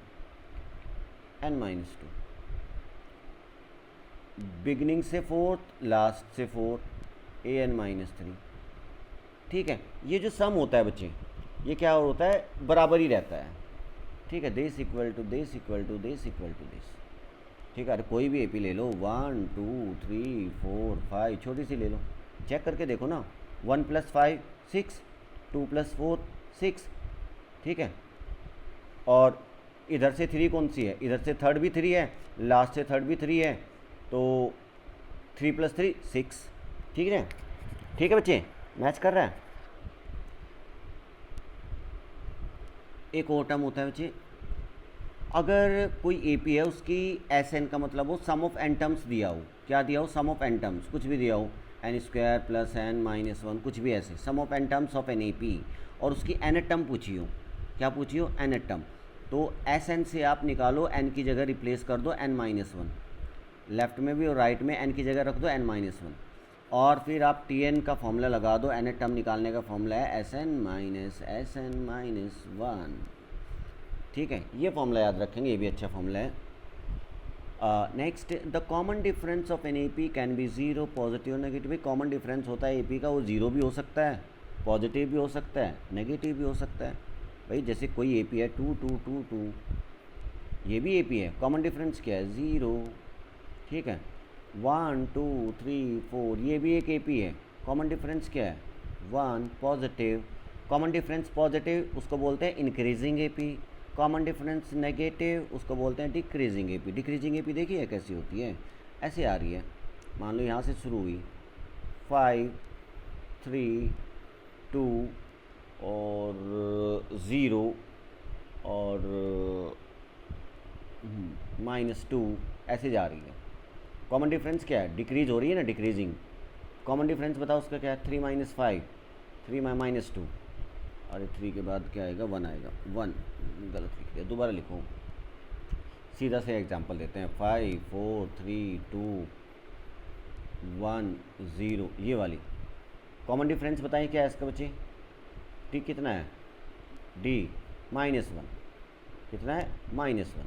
N-2, beginning से फोर्थ, लास्ट से फोर्थ, AN-3, ठीक है। ये जो सम होता है बच्चे, ये क्या होता है, बराबर ही रहता है, ठीक है, this equal to this equal to this equal to this, ठीक है। अरे कोई भी एपी ले लो, 1 2 3 4 5, छोटी सी ले लो, चेक करके देखो ना, 1 + 5 6, 2 + 4 6, ठीक है। और इधर से 3 कौन सी है, इधर से थर्ड भी 3 है, लास्ट से थर्ड भी 3 है, तो 3 + 3 6, ठीक है, ठीक है बच्चे, मैच कर रहा है। एक और टर्म होता है बच्चे, अगर कोई एपी है, उसकी SN का मतलब हो सम ऑफ n टर्म्स दिया हो, क्या दिया हो, सम ऑफ n टर्म्स, कुछ भी दिया हो, n² + n-1, कुछ भी ऐसे, sum of n terms of an AP, और उसकी nth टर्म पूछी हो, क्या पूछी हो, nth टर्म, तो SN से आप निकालो, n की जगह रिप्लेस कर दो n-1, लेफ्ट में भी और राइट में n की जगह रख दो n-1, और फिर आप Tn का फॉर्मूला लगा दो, nth टर्म निकालने का फॉर्मूला है Sn-1, ठीक है, ये फॉर्मूला याद रखेंगे, ये भी अच्छा फॉर्मूला है। Next, the common difference of an AP can B 0 positive negative. Common difference होता है एपी का, वो 0 भी हो सकता है, पॉजिटिव भी हो सकता है, नेगेटिव भी हो सकता है। भाई जैसे कोई एपी है 2 2 2 2, ये भी एपी है, कॉमन डिफरेंस क्या है, 0, ठीक है। 1 2 3 4, ये भी एक एपी है, कॉमन डिफरेंस क्या है, 1, पॉजिटिव। कॉमन डिफरेंस पॉजिटिव उसको बोलते हैं increasing AP, common difference negative उसको बोलते हैं डिक्रीजिंग एपी। डिक्रीजिंग एपी देखिए कैसी होती है, ऐसे आ रही है, मान लो यहाँ से शुरू हुई 5 3 2 और 0 और -2, ऐसे जा रही है। कॉमन डिफरेंस क्या है, डिक्रीज हो रही है ना, डिक्रीजिंग। कॉमन डिफरेंस बताओ उसका क्या है, 3 - 5, 3 - 2, अरे 3 के बाद क्या आएगा, 1 आएगा, 1 गलत लिख दिया, दोबारा लिखो, सीधा से एग्जांपल देते हैं, 5 4 3 2 1 0, ये वाली कॉमन डिफरेंस बताइए क्या है इसका बच्चे, टी कितना है, डी -1, कितना है, -1।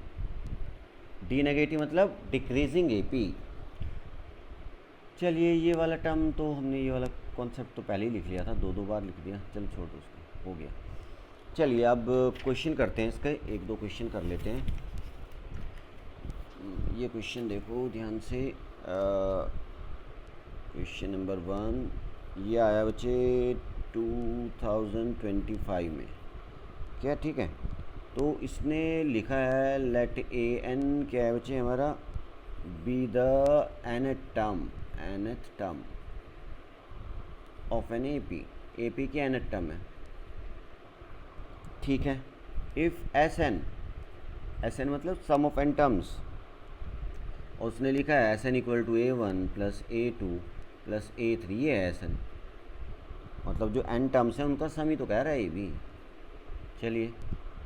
डी नेगेटिव मतलब डिक्रीजिंग एपी। चलिए ये वाला टर्म तो हमने, ये वाला कॉन्सेप्ट तो पहले ही लिख लिया था, दो बार लिख दिया, चलो छोड़ दो उसको, हो गया। चलिए अब क्वेश्चन करते हैं इसके, एक दो क्वेश्चन कर लेते हैं। ये क्वेश्चन देखो ध्यान से, क्वेश्चन नंबर 1 ये आया बच्चे 2025 में, क्या, ठीक है। तो इसने लिखा है लेट AN क्या है बच्चे हमारा, be the nth term of an AP की nth टर्म है, ठीक है। इफ़ SN मतलब सम ऑफ n टर्म्स, और उसने लिखा है SN = A1 + A2 + A3, ये है SN, मतलब जो n टर्म्स हैं उनका सम ही तो कह रहा है ये भी। चलिए,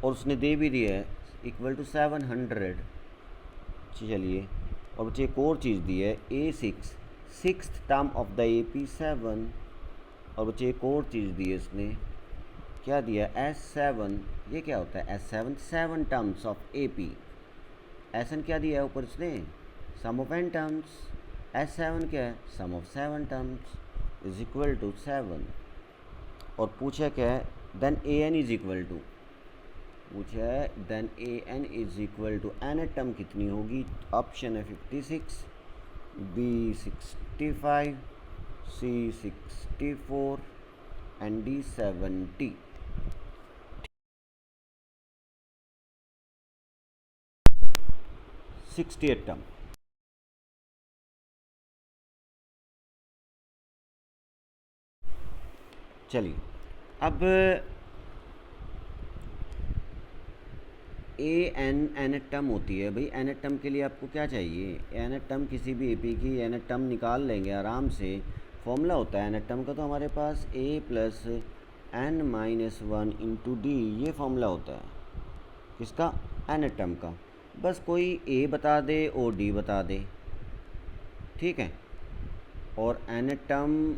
और उसने दे भी दिया है = 700, चलिए। और बच्चे एक और चीज़ दी है A6 sixth term of the AP 7, और बच्चे एक और चीज़ दी है इसने, क्या दिया, S7, ये क्या होता है, S7 7 terms of AP। SN क्या दिया है ऊपर इसने, सम ऑफ n टर्म्स, S7 क्या है, sum of 7 terms is equal to 7। और पूछा क्या है, then an is equal to, पूछा है then an is equal to nth term कितनी होगी। ऑप्शन है 56, B 65, C 64 and D 70। 68 term. चलिए अब एन टर्म होती है भाई। एन टर्म के लिए आपको क्या चाहिए, एन टर्म किसी भी एपी की एन टर्म निकाल लेंगे आराम से। फॉर्मूला होता है एन टर्म का तो हमारे पास a plus N minus one into D, ये फॉर्मूला होता है किसका, एन टर्म का। बस कोई a बता दे और d बता दे, ठीक है। और एन टर्म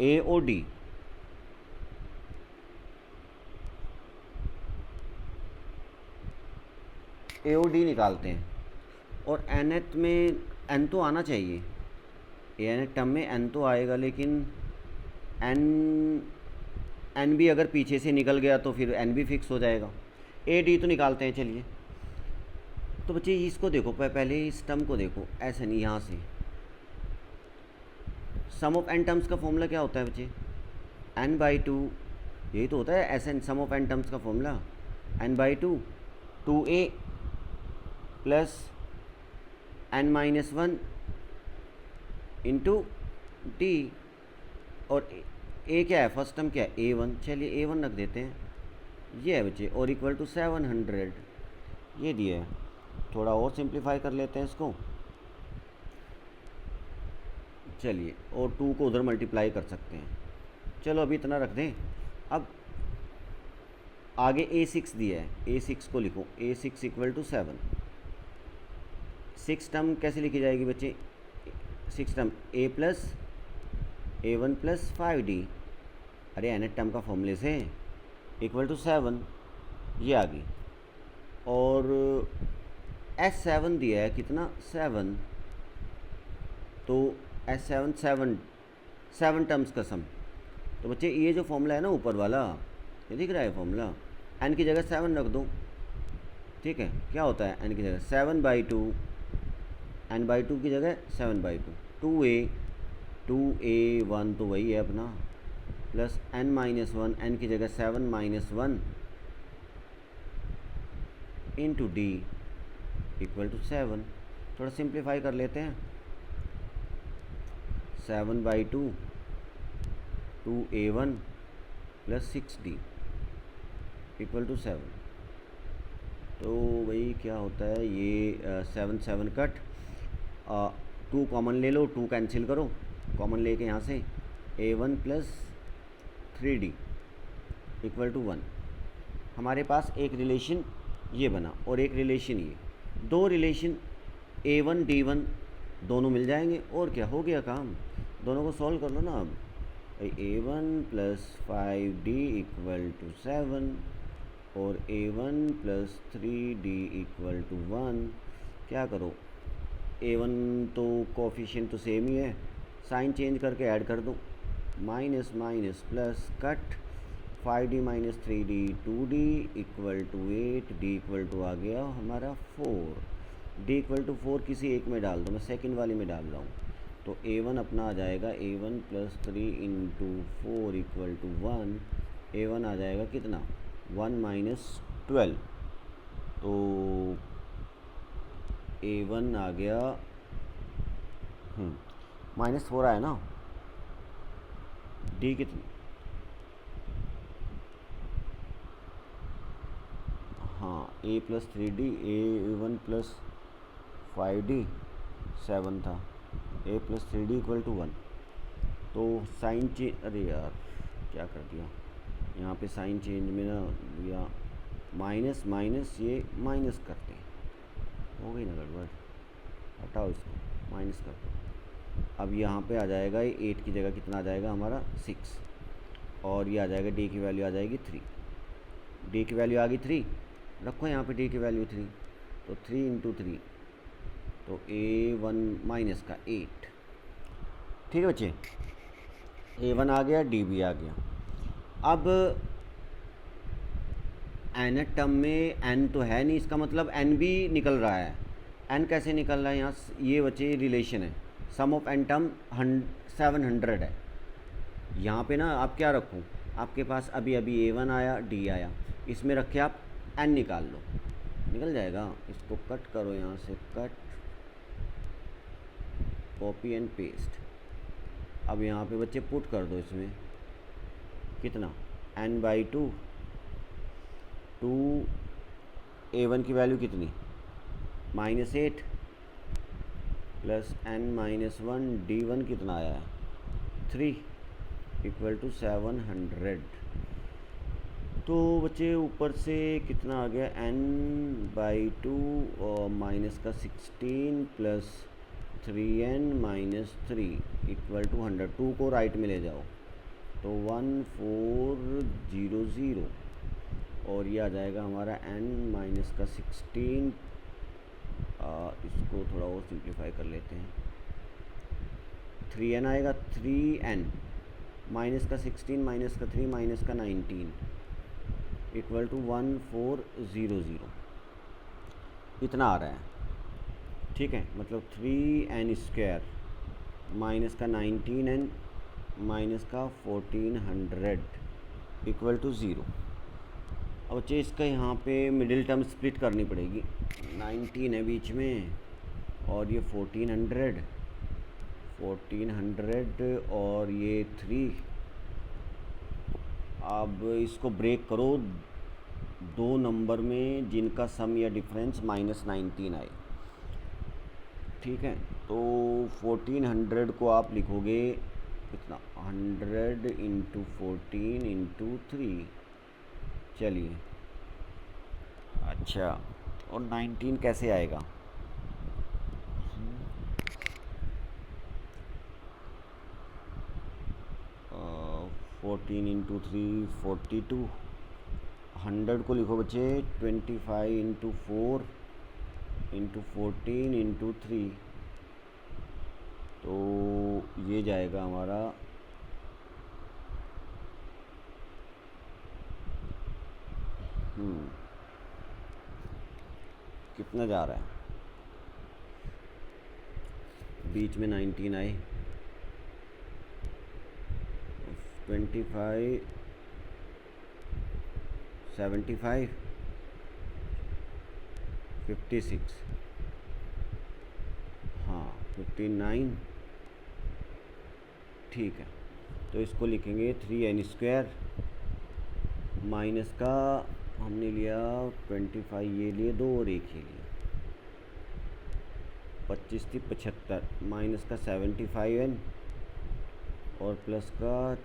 ए ओ डी, ए ओ डी निकालते हैं। और एन एथ में एन तो आना चाहिए, एन टर्म में एन तो आएगा, लेकिन एन एन भी अगर पीछे से निकल गया तो फिर एन भी फिक्स हो जाएगा। ए डी तो निकालते हैं चलिए। तो बच्चे इसको देखो, पहले इस टर्म को देखो, ऐसे नहीं, यहाँ से सम ऑफ एन टर्म्स का फॉर्मूला क्या होता है बच्चे, एन बाई टू, यही तो होता है S N, sum of N terms का formula N by two, two A plus N minus one into D. और ए क्या है, फर्स्ट टर्म क्या है, ए वन, चलिए ए वन रख देते हैं, ये है बच्चे, और इक्वल टू 700, ये दिया है। थोड़ा और सिंप्लीफाई कर लेते हैं इसको, चलिए, और 2 को उधर मल्टीप्लाई कर सकते हैं, चलो अभी इतना रख दें। अब आगे A6 दिया है, A6 को लिखो, A6 इक्वल टू 7। 6 टर्म कैसे लिखी जाएगी बच्चे, 6 term A plus A1 plus 5D, अरे एन टर्म का फॉर्मूले से, इक्वल टू 7, ये आ गई। और S7 दिया है कितना, 7, तो S7 7 टर्म्स का सम। तो बच्चे ये जो फॉर्मूला है ना ऊपर वाला, ये दिख रहा है फॉर्मूला, एन की जगह 7 रख दो, ठीक है। क्या होता है एन की जगह 7/2, एन बाई टू की जगह 7/2, 2a 1 तो वही है अपना, plus n minus one, n की जगह 7 minus 1 into D equal to 7। थोड़ा सिंप्लीफाई कर लेते हैं, 7/2 2a1 plus 6d equal to 7। तो वही क्या होता है ये 7 7 कट, 2 कॉमन ले लो, 2 कैंसिल करो, कॉमन लेके यहाँ से a1 plus 3d equal to 1। हमारे पास एक रिलेशन ये बना और एक रिलेशन ये, दो रिलेशन a1 d1 दोनों मिल जाएंगे, और क्या हो गया काम। दोनों को सॉल्व कर लो ना। अब a1 plus 5d equal to 7 और a1 plus 3d equal to 1। क्या करो, a1 तो कोफिशिएंट तो सेम ही है, साइन चेंज करके ऐड कर दो, minus minus plus cut, 5d minus 3d 2d equal to 8, d equal to आ गया हमारा 4, d इक्वल टू 4 किसी एक में डाल दो, मैं सेकंड वाले में डाल रहा हूँ। तो a1 अपना आ जाएगा a1 plus 3 into 4 equal to 1, a1 आ जाएगा कितना 1 माइनस 12, तो a1 आ गया -4 आया ना, d कितनी, हाँ a plus 3d, a1 plus 5d 7 था, a plus 3d equal to 1। तो साइन चेंज, अरे यार क्या कर दिया यहाँ पे, साइन चेंज में ना या माइनस माइनस ये माइनस करते हैं, हो गई ना गड़बड़, हटाओ इसको, माइनस कर दो। अब यहाँ पे आ जाएगा ये 8 की जगह कितना आ जाएगा हमारा 6, और ये आ जाएगा d की वैल्यू आ जाएगी 3, d की वैल्यू आ गई 3, रखो यहाँ पे डी की वैल्यू 3, तो 3 इंटू 3 तो A1 माइनस का 8। ठीक है बच्चे, A1 आ गया, डी भी आ गया। अब एन टर्म में एन तो है नहीं, इसका मतलब एन भी निकल रहा है। एन कैसे निकल रहा है? यहाँ ये बच्चे रिलेशन है, सम ऑफ एन टर्म 700 है। यहाँ पे ना आप क्या रखूँ, आपके पास अभी अभी A1 आया, डी आया, इसमें रख के आप एन निकाल लो, निकल जाएगा। इसको कट करो, यहाँ से कट, कॉपी एंड पेस्ट। अब यहाँ पे बच्चे पुट कर दो इसमें कितना, n/2, 2 A1 की वैल्यू कितनी, -8 प्लस n-1 D1 कितना आया है, 3 इक्वल टू 700। तो बच्चे ऊपर से कितना आ गया, n/2 और माइनस का 16 प्लस 3n-3 इक्वल टू 100। 2 को राइट में ले जाओ तो 1400, और ये आ जाएगा हमारा n माइनस का 16। इसको थोड़ा और सिंप्लीफाई कर लेते हैं, 3n आएगा, 3n माइनस का 16 माइनस का 3 माइनस का 19 इक्वल टू 1400, इतना आ रहा है। ठीक है, मतलब 3n² माइनस का 19n माइनस का 1400 इक्वल टू 0। अब बच्चे इसका यहाँ पे मिडिल टर्म स्प्लिट करनी पड़ेगी, 19 है बीच में और ये 1400 और ये 3। अब इसको ब्रेक करो दो नंबर में जिनका सम या डिफरेंस -19 आए। ठीक है, तो 1400 को आप लिखोगे कितना, 100 इंटू 14 इंटू 3। चलिए, अच्छा, और 19 कैसे आएगा, 14 इंटू 3 42। 100 को लिखो बच्चे 25 इंटू 4 इंटू 14 इंटू 3, तो ये जाएगा हमारा कितना जा रहा है, बीच में 19 आए, 25 75 56, हाँ 59। ठीक है, तो इसको लिखेंगे 3n² माइनस का, हमने लिया 25, ये लिए 2 और 1 ये लिया, 25 थी 75 माइनस का 75n और प्लस का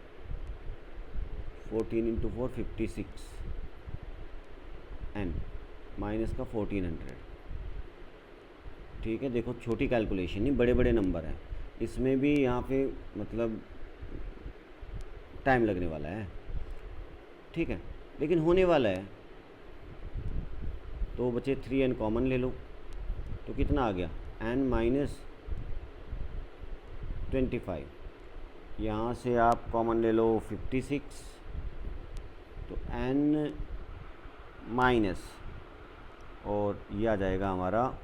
14 इंटू 4 56n माइनस का 1400। ठीक है, देखो छोटी कैलकुलेशन नहीं, बड़े बड़े नंबर हैं, इसमें भी यहाँ पे मतलब टाइम लगने वाला है। ठीक है, लेकिन होने वाला है। तो बचे 3n कॉमन ले लो, तो कितना आ गया, n माइनस 25, यहाँ से आप कॉमन ले लो 56, तो n माइनस, और ये आ जाएगा हमारा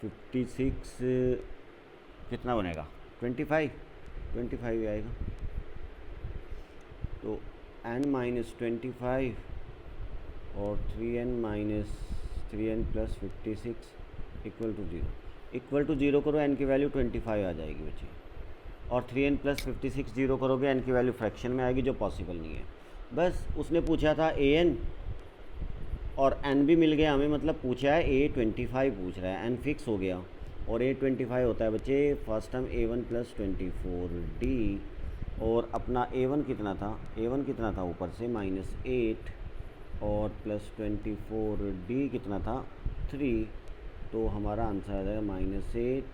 56, कितना बनेगा 25 आएगा। तो n माइनस 25 और 3n plus 56 equal to 0। Equal to 0 करो, n की वैल्यू 25 आ जाएगी बच्चे, और 3n प्लस 56 0 करोगे, n की वैल्यू फ्रैक्शन में आएगी, जो पॉसिबल नहीं है। बस उसने पूछा था an और n भी मिल गया हमें, मतलब पूछा है A25 पूछ रहा है, n फिक्स हो गया, और A25 होता है बच्चे first term A1 plus 24D, और अपना A1 कितना था, ऊपर से -8 और प्लस 24D कितना था 3, तो हमारा आंसर आ जाएगा -8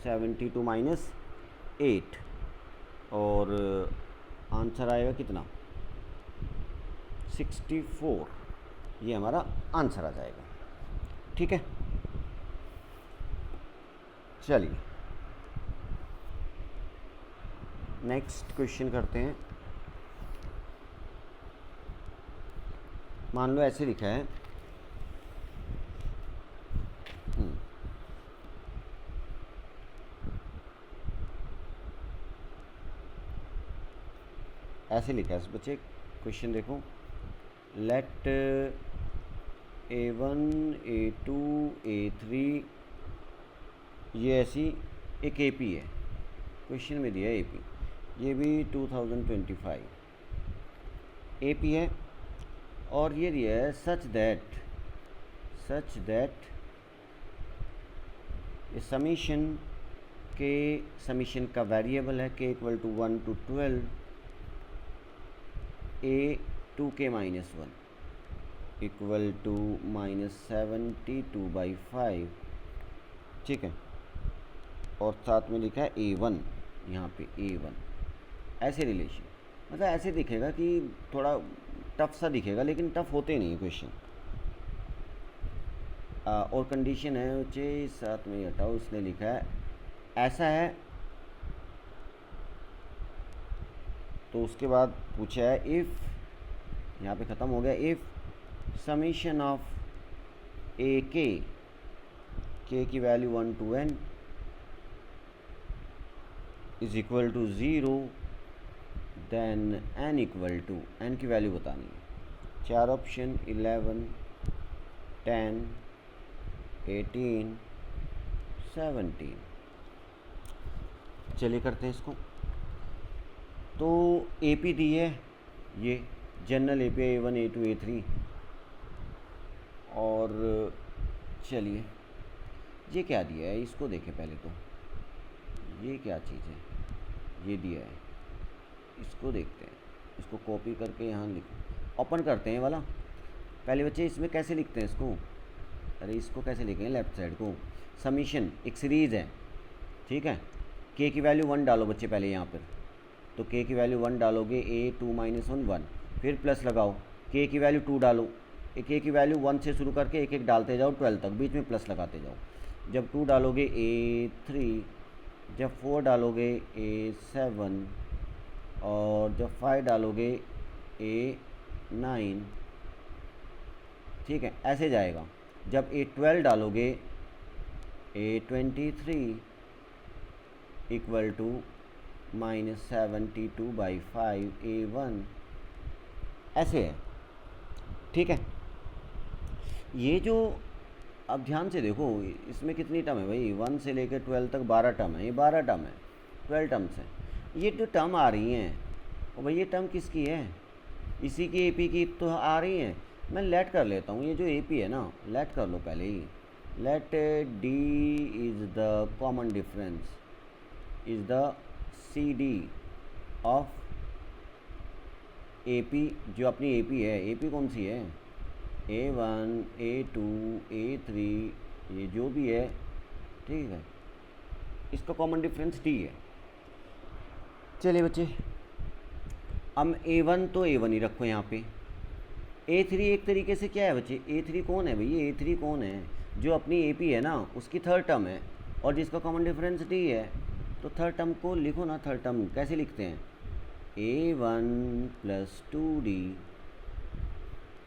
72 -8 और आंसर आएगा कितना 64, ये हमारा आंसर आ जाएगा। ठीक है, चलिए नेक्स्ट क्वेश्चन करते हैं। मान लो ऐसे लिखा है ऐसे लिखा है बच्चे, क्वेश्चन देखो, लेट A1 A2 A3, ये ऐसी एक AP है, क्वेश्चन में दिया है AP, ये भी 2025 AP है, और ये दिया है सच दैट समीशन के, समीशन का वेरिएबल है k equal to 1 to 12 a 2k minus 1 equal to -72/5, ठीक है, और साथ में लिखा है A1, यहाँ पे A1, ऐसे रिलेशन, मतलब ऐसे दिखेगा कि थोड़ा टफ सा दिखेगा, लेकिन टफ होते नहीं क्वेश्चन। और कंडीशन है बच्चे, साथ में हटाओ, उसने लिखा है ऐसा है, तो उसके बाद पूछा है इफ़, यहाँ पे ख़त्म हो गया, if summation of A K की value 1 to n is equal to 0, then n equal to, n की वैल्यू बतानी है, 4 ऑप्शन 11 10 18 17। चलिए करते हैं इसको। तो AP दी है, ये जनरल AP है A1 A2 A3, और चलिए ये क्या दिया है इसको देखें पहले, तो ये क्या चीज़ है, ये दिया है, इसको देखते हैं, इसको कॉपी करके यहाँ लिख, ओपन करते हैं वाला। पहले बच्चे इसमें कैसे लिखते हैं इसको, अरे इसको कैसे लिखेंगे, लेफ्ट साइड को, समीशन एक सीरीज़ है, ठीक है, k की वैल्यू 1 डालो बच्चे पहले यहाँ पर, तो k की वैल्यू 1 डालोगे, A2 - 1 1, फिर प्लस लगाओ, k की वैल्यू 2 डालो, k की वैल्यू 1 से शुरू करके एक एक डालते जाओ 12 तक, बीच में प्लस लगाते जाओ, जब 2 डालोगे A3, जब 4 डालोगे A7, और जब 5 डालोगे A9, ठीक है, ऐसे जाएगा। जब A12 डालोगे A23 इक्वल टू -72/5 A1, ऐसे है, ठीक है। ये जो, अब ध्यान से देखो, इसमें कितनी टर्म है भाई, 1 से लेकर 12 तक 12 टर्म है, ये 12 टर्म है, 12 टर्म्स है। ये जो टर्म आ रही हैं, और भाई ये टर्म किसकी है, इसी की AP की तो आ रही हैं। मैं लेट कर लेता हूँ, ये जो AP है ना, लेट कर लो पहले ही, let D is the common difference, is the CD of AP, जो अपनी AP है, AP कौन सी है, A1 A2 A3, ये जो भी है, ठीक है, इसका कॉमन डिफरेंस D है। चलिए बच्चे, अब A1 तो A1 ही रखो यहाँ पे, A3 एक तरीके से क्या है बच्चे, A3 कौन है भैया, A3 कौन है, जो अपनी AP है ना, उसकी थर्ड टर्म है, और जिसका कॉमन डिफरेंस D है, तो थर्ड टर्म को लिखो ना, थर्ड टर्म कैसे लिखते हैं, A1 + 2D,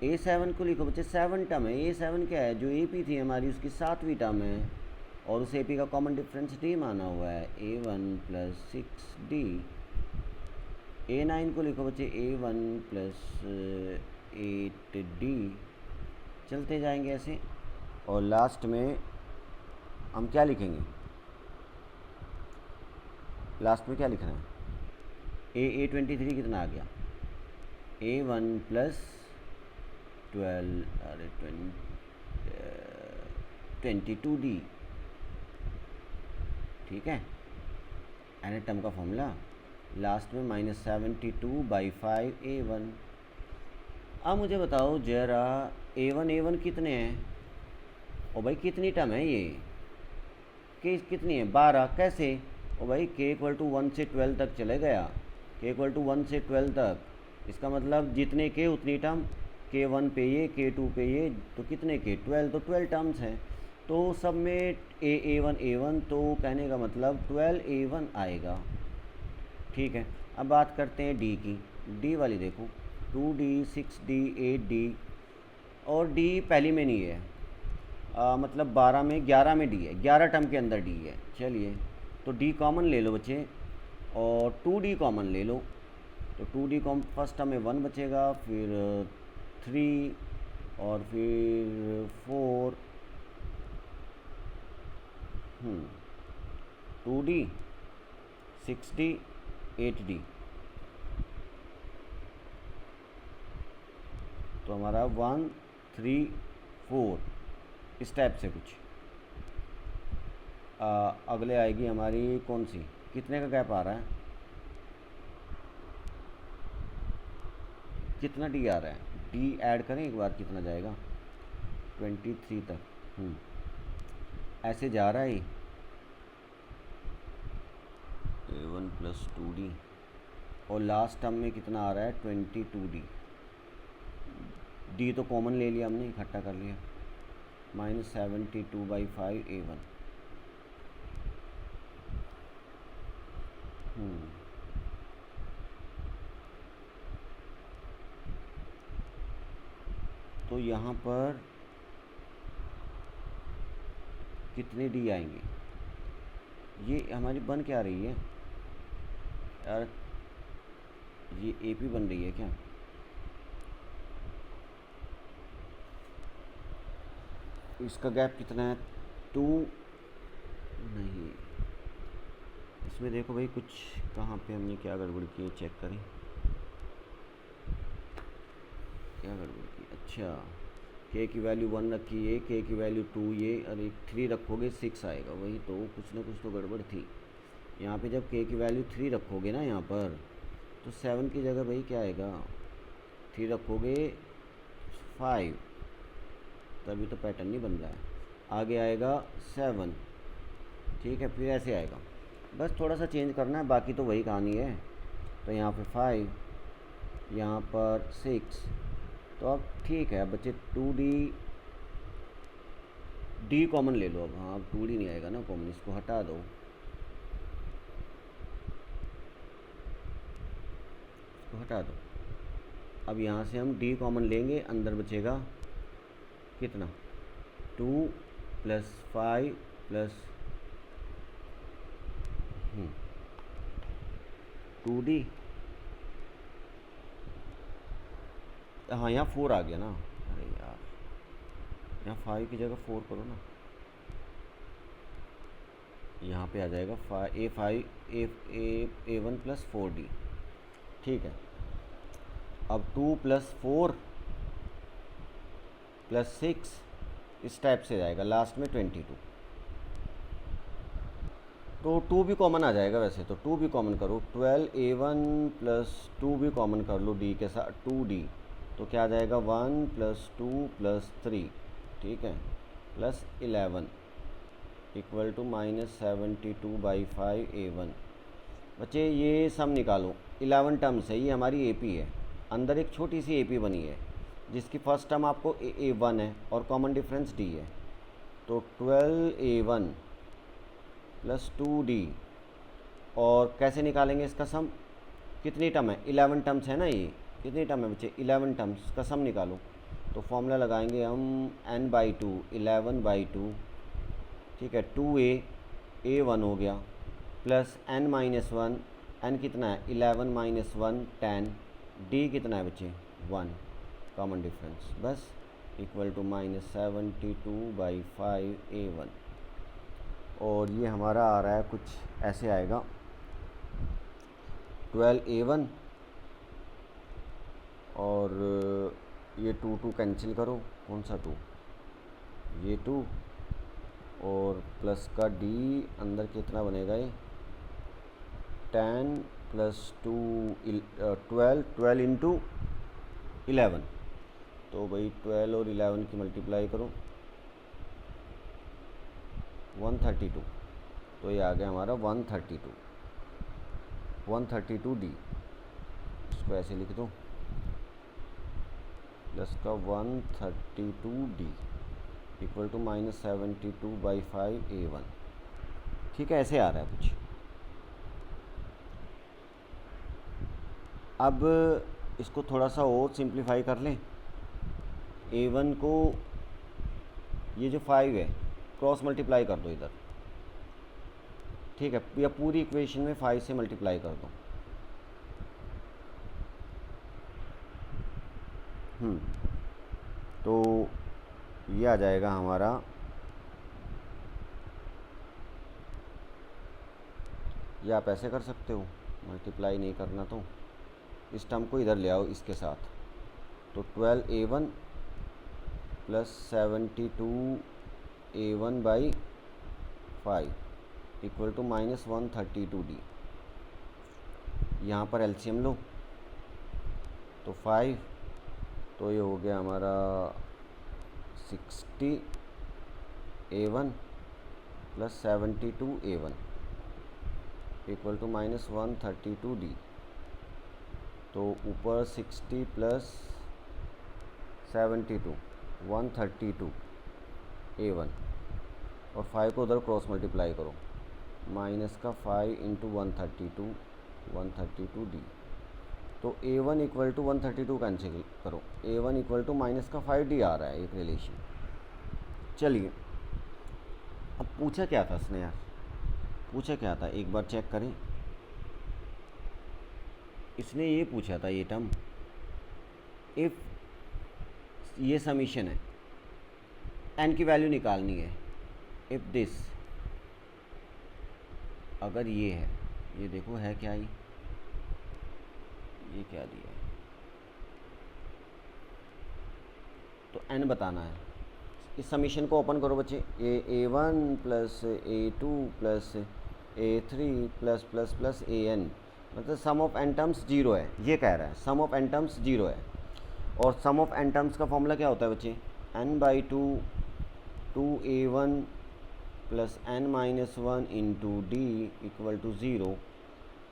A7 को लिखो बच्चे, 7 टर्म है, A7 क्या है, जो AP थी हमारी उसकी 7वीं टर्म है, और उस AP का कॉमन डिफरेंस D माना हुआ है, A1 + 6D। A9 को लिखो बच्चे, A1 + 8D, चलते जाएंगे ऐसे, और लास्ट में हम क्या लिखेंगे, लास्ट में क्या लिखना है, A23 कितना आ गया, A1 + 12, अरे 22D, ठीक है, एन टर्म का फॉर्मूला, लास्ट में -72/5 A1। अब मुझे बताओ जरा, A1 कितने हैं, और भाई कितनी टर्म है ये, k कितनी है, 12, कैसे, और भाई k = 1 से 12 तक चले गया, के इक्वल टू 1 से 12 तक, इसका मतलब जितने के उतनी टर्म, K1 पे ये, K2 पे ये, तो कितने के 12, तो 12 टर्म्स हैं। तो सब में A1 तो कहने का मतलब 12A1 आएगा। ठीक है, अब बात करते हैं डी की। डी वाली देखो, 2D 6D 8D, और डी पहली में नहीं है, मतलब 12 में 11 में डी है, 11 टर्म के अंदर डी है। चलिए, तो डी कॉमन ले लो बच्चे, और 2D कॉमन ले लो। तो 2D कॉमन, फर्स्ट टर्म में 1 बचेगा, फिर 3 और फिर 4, 2D 6D 8D, तो हमारा 1 3 4 इस टाइप से कुछ। अगले आएगी हमारी कौन सी, कितने का गैप आ रहा है, कितना डी आ रहा है, डी ऐड करें एक बार, कितना जाएगा 23 तक। ऐसे जा रहा है A1 प्लस 2D, और लास्ट टर्म में कितना आ रहा है 22D। डी तो कॉमन ले लिया हमने, इकट्ठा कर लिया, -72/5 A1। तो यहाँ पर कितने डी आएंगे, ये हमारी बन क्या रही है यार, ये AP बन रही है क्या, इसका गैप कितना है 2, नहीं, इसमें देखो भाई कुछ कहाँ पे हमने क्या गड़बड़ की है, चेक करें क्या गड़बड़ की। अच्छा, K की वैल्यू 1 रखी है, K की वैल्यू 2 ये, अरे 3 रखोगे 6 आएगा, वही तो कुछ ना कुछ तो गड़बड़ थी यहाँ पे। जब K की वैल्यू 3 रखोगे ना यहाँ पर, तो 7 की जगह भाई क्या आएगा, 3 रखोगे 5, तभी तो पैटर्न नहीं बन रहा है। आगे आएगा 7, ठीक है, फिर ऐसे आएगा, बस थोड़ा सा चेंज करना है, बाकी तो वही कहानी है। तो यहाँ पे 5, यहाँ पर 6, तो अब ठीक है बच्चे, 2D कॉमन ले लो अब। हाँ, अब 2D नहीं आएगा ना कॉमन, इसको हटा दो, इसको हटा दो। अब यहाँ से हम D कॉमन लेंगे, अंदर बचेगा कितना 2 + 5 + 2D, हाँ यहाँ 4 आ गया ना, अरे यार यहाँ 5 की जगह 4 करो ना, यहाँ पे आ जाएगा A1 + 4D। ठीक है, अब 2 + 4 + 6 इस टाइप से जाएगा, लास्ट में 22, तो 2 भी कॉमन आ जाएगा वैसे तो, 2 भी कॉमन करो, 12A1 + 2 भी कॉमन कर लो D के साथ, 2D, तो क्या आ जाएगा 1 + 2 + 3, ठीक है, +11 इक्वल टू -72/5 A1। बच्चे ये सम निकालो, 11 टर्म्स है, ये हमारी AP है, अंदर एक छोटी सी AP बनी है जिसकी फर्स्ट टर्म आपको A1 है और कॉमन डिफरेंस D है, तो 12A1 + 2D, और कैसे निकालेंगे इसका सम, कितनी टर्म है 11 टर्म्स है ना, ये कितनी टर्म है बच्चे 11 टर्म्स का सम निकालो। तो फॉर्मूला लगाएंगे हम n/2 11/2, ठीक है, 2A A1 हो गया, प्लस n-1, n कितना है 11 - 1 10, D कितना है बच्चे 1 कॉमन डिफरेंस, बस इक्वल टू -72/5 A1। और ये हमारा आ रहा है कुछ ऐसे आएगा, 12A1 और ये 2 कैंसिल करो, कौन सा 2, ये 2, और प्लस का D अंदर कितना बनेगा, ये 10 + 2 12 × 11, तो भाई 12 और 11 की मल्टीप्लाई करो 132, तो ये आ गया हमारा 132D। इसको ऐसे लिख दो, प्लस का 132D इक्वल टू -72/5A1। ठीक है, ऐसे आ रहा है कुछ। अब इसको थोड़ा सा और सिंप्लीफाई कर लें। A1 को, ये जो 5 है, क्रॉस मल्टीप्लाई कर दो इधर, ठीक है, या पूरी इक्वेशन में 5 से मल्टीप्लाई कर दो। तो ये आ जाएगा हमारा, या आप ऐसे कर सकते हो, मल्टीप्लाई नहीं करना तो इस टर्म को इधर ले आओ इसके साथ। तो 12A1 plus 72A1/5 equal to -132D। यहाँ पर एलसीएम लो, तो 5, तो ये हो गया हमारा 60A1 plus 72A1 equal to -132D। तो ऊपर 60 प्लस 72 132A1 और 5 को उधर क्रॉस मल्टीप्लाई करो, माइनस का 5 इंटू 132D। तो A1 इक्वल टू 132 कैंसिल करो, A1 इक्वल टू माइनस का 5D आ रहा है एक रिलेशन। चलिए, अब पूछा क्या था इसने यार, पूछा क्या था एक बार चेक करें। इसने ये पूछा था, ये टर्म, इफ़ ये समीशन है, n की वैल्यू निकालनी है, इफ़ दिस, अगर ये है, ये देखो है क्या, ये क्या दिया है, तो n बताना है। इस समीशन को ओपन करो बच्चे, A1 plus A2 plus A3 plus plus plus AN, मतलब सम ऑफ n टर्म्स 0 है, ये कह रहा है सम ऑफ n टर्म्स 0 है। और सम ऑफ n टर्म्स का फॉर्मूला क्या होता है बच्चे, n/2 2A1 plus n-1 into D equal to 0।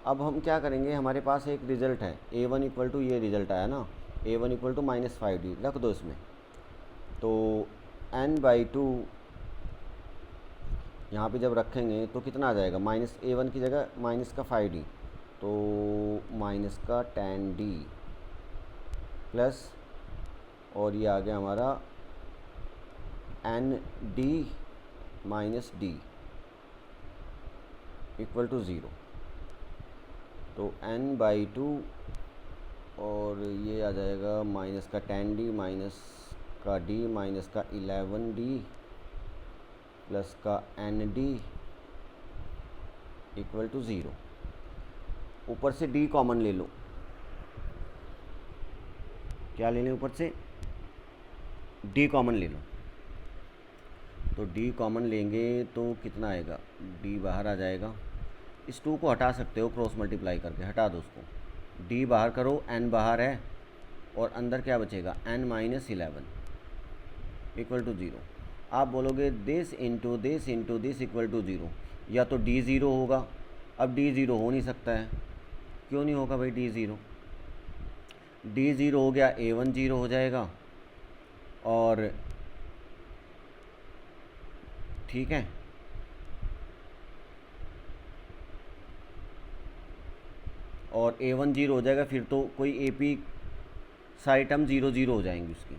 अब हम क्या करेंगे, हमारे पास एक रिज़ल्ट है A1 इक्वल टू, ये रिज़ल्ट आया ना, A1 इक्वल टू -5D रख दो इसमें। तो n/2 यहाँ पे जब रखेंगे तो कितना आ जाएगा, -A1 की जगह माइनस का 5D, तो माइनस का 10D प्लस, और ये आ गया हमारा ND minus D equal to 0। तो n/2 और ये आ जाएगा माइनस का 10D माइनस का D माइनस का 11D प्लस का ND इक्वल टू 0। ऊपर से D कॉमन ले लो, क्या ले लें, ऊपर से D कॉमन ले लो। तो D कॉमन लेंगे तो कितना आएगा, D बाहर आ जाएगा। इस 2 को हटा सकते हो क्रॉस मल्टीप्लाई करके, हटा दो उसको, D बाहर करो, n बाहर है, और अंदर क्या बचेगा, n-11 इक्वल टू 0। आप बोलोगे this into this equal to 0, या तो D 0 होगा। अब D 0 हो नहीं सकता है, क्यों नहीं होगा भाई, D 0 हो गया, A1 0 हो जाएगा, और ठीक है, और A1 0 हो जाएगा, फिर तो कोई AP सारी टर्म 0 0 हो जाएंगी, उसकी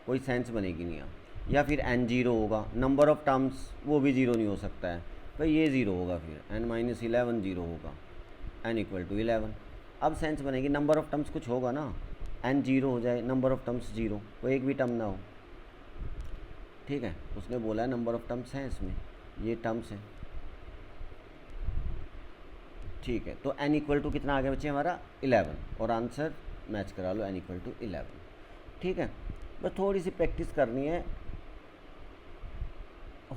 कोई सेंस बनेगी नहीं। या फिर n 0 होगा, नंबर ऑफ़ टर्म्स वो भी 0 नहीं हो सकता है भाई, ये 0 होगा, फिर n-11 0 होगा, n इक्वल टू 11। अब सेंस बनेगी, नंबर ऑफ़ टर्म्स कुछ होगा ना, n 0 हो जाए, नंबर ऑफ़ टर्म्स 0, कोई एक भी टर्म ना हो, ठीक है। उसने बोला है नंबर ऑफ़ टर्म्स हैं इसमें, ये टर्म्स हैं, ठीक है। तो n इक्वल टू कितना आ गया बच्चे हमारा, 11, और आंसर मैच करा लो, n इक्वल टू 11, ठीक है। बस थोड़ी सी प्रैक्टिस करनी है,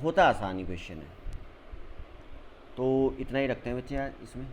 होता आसान ही क्वेश्चन है। तो इतना ही रखते हैं बच्चे आज इसमें।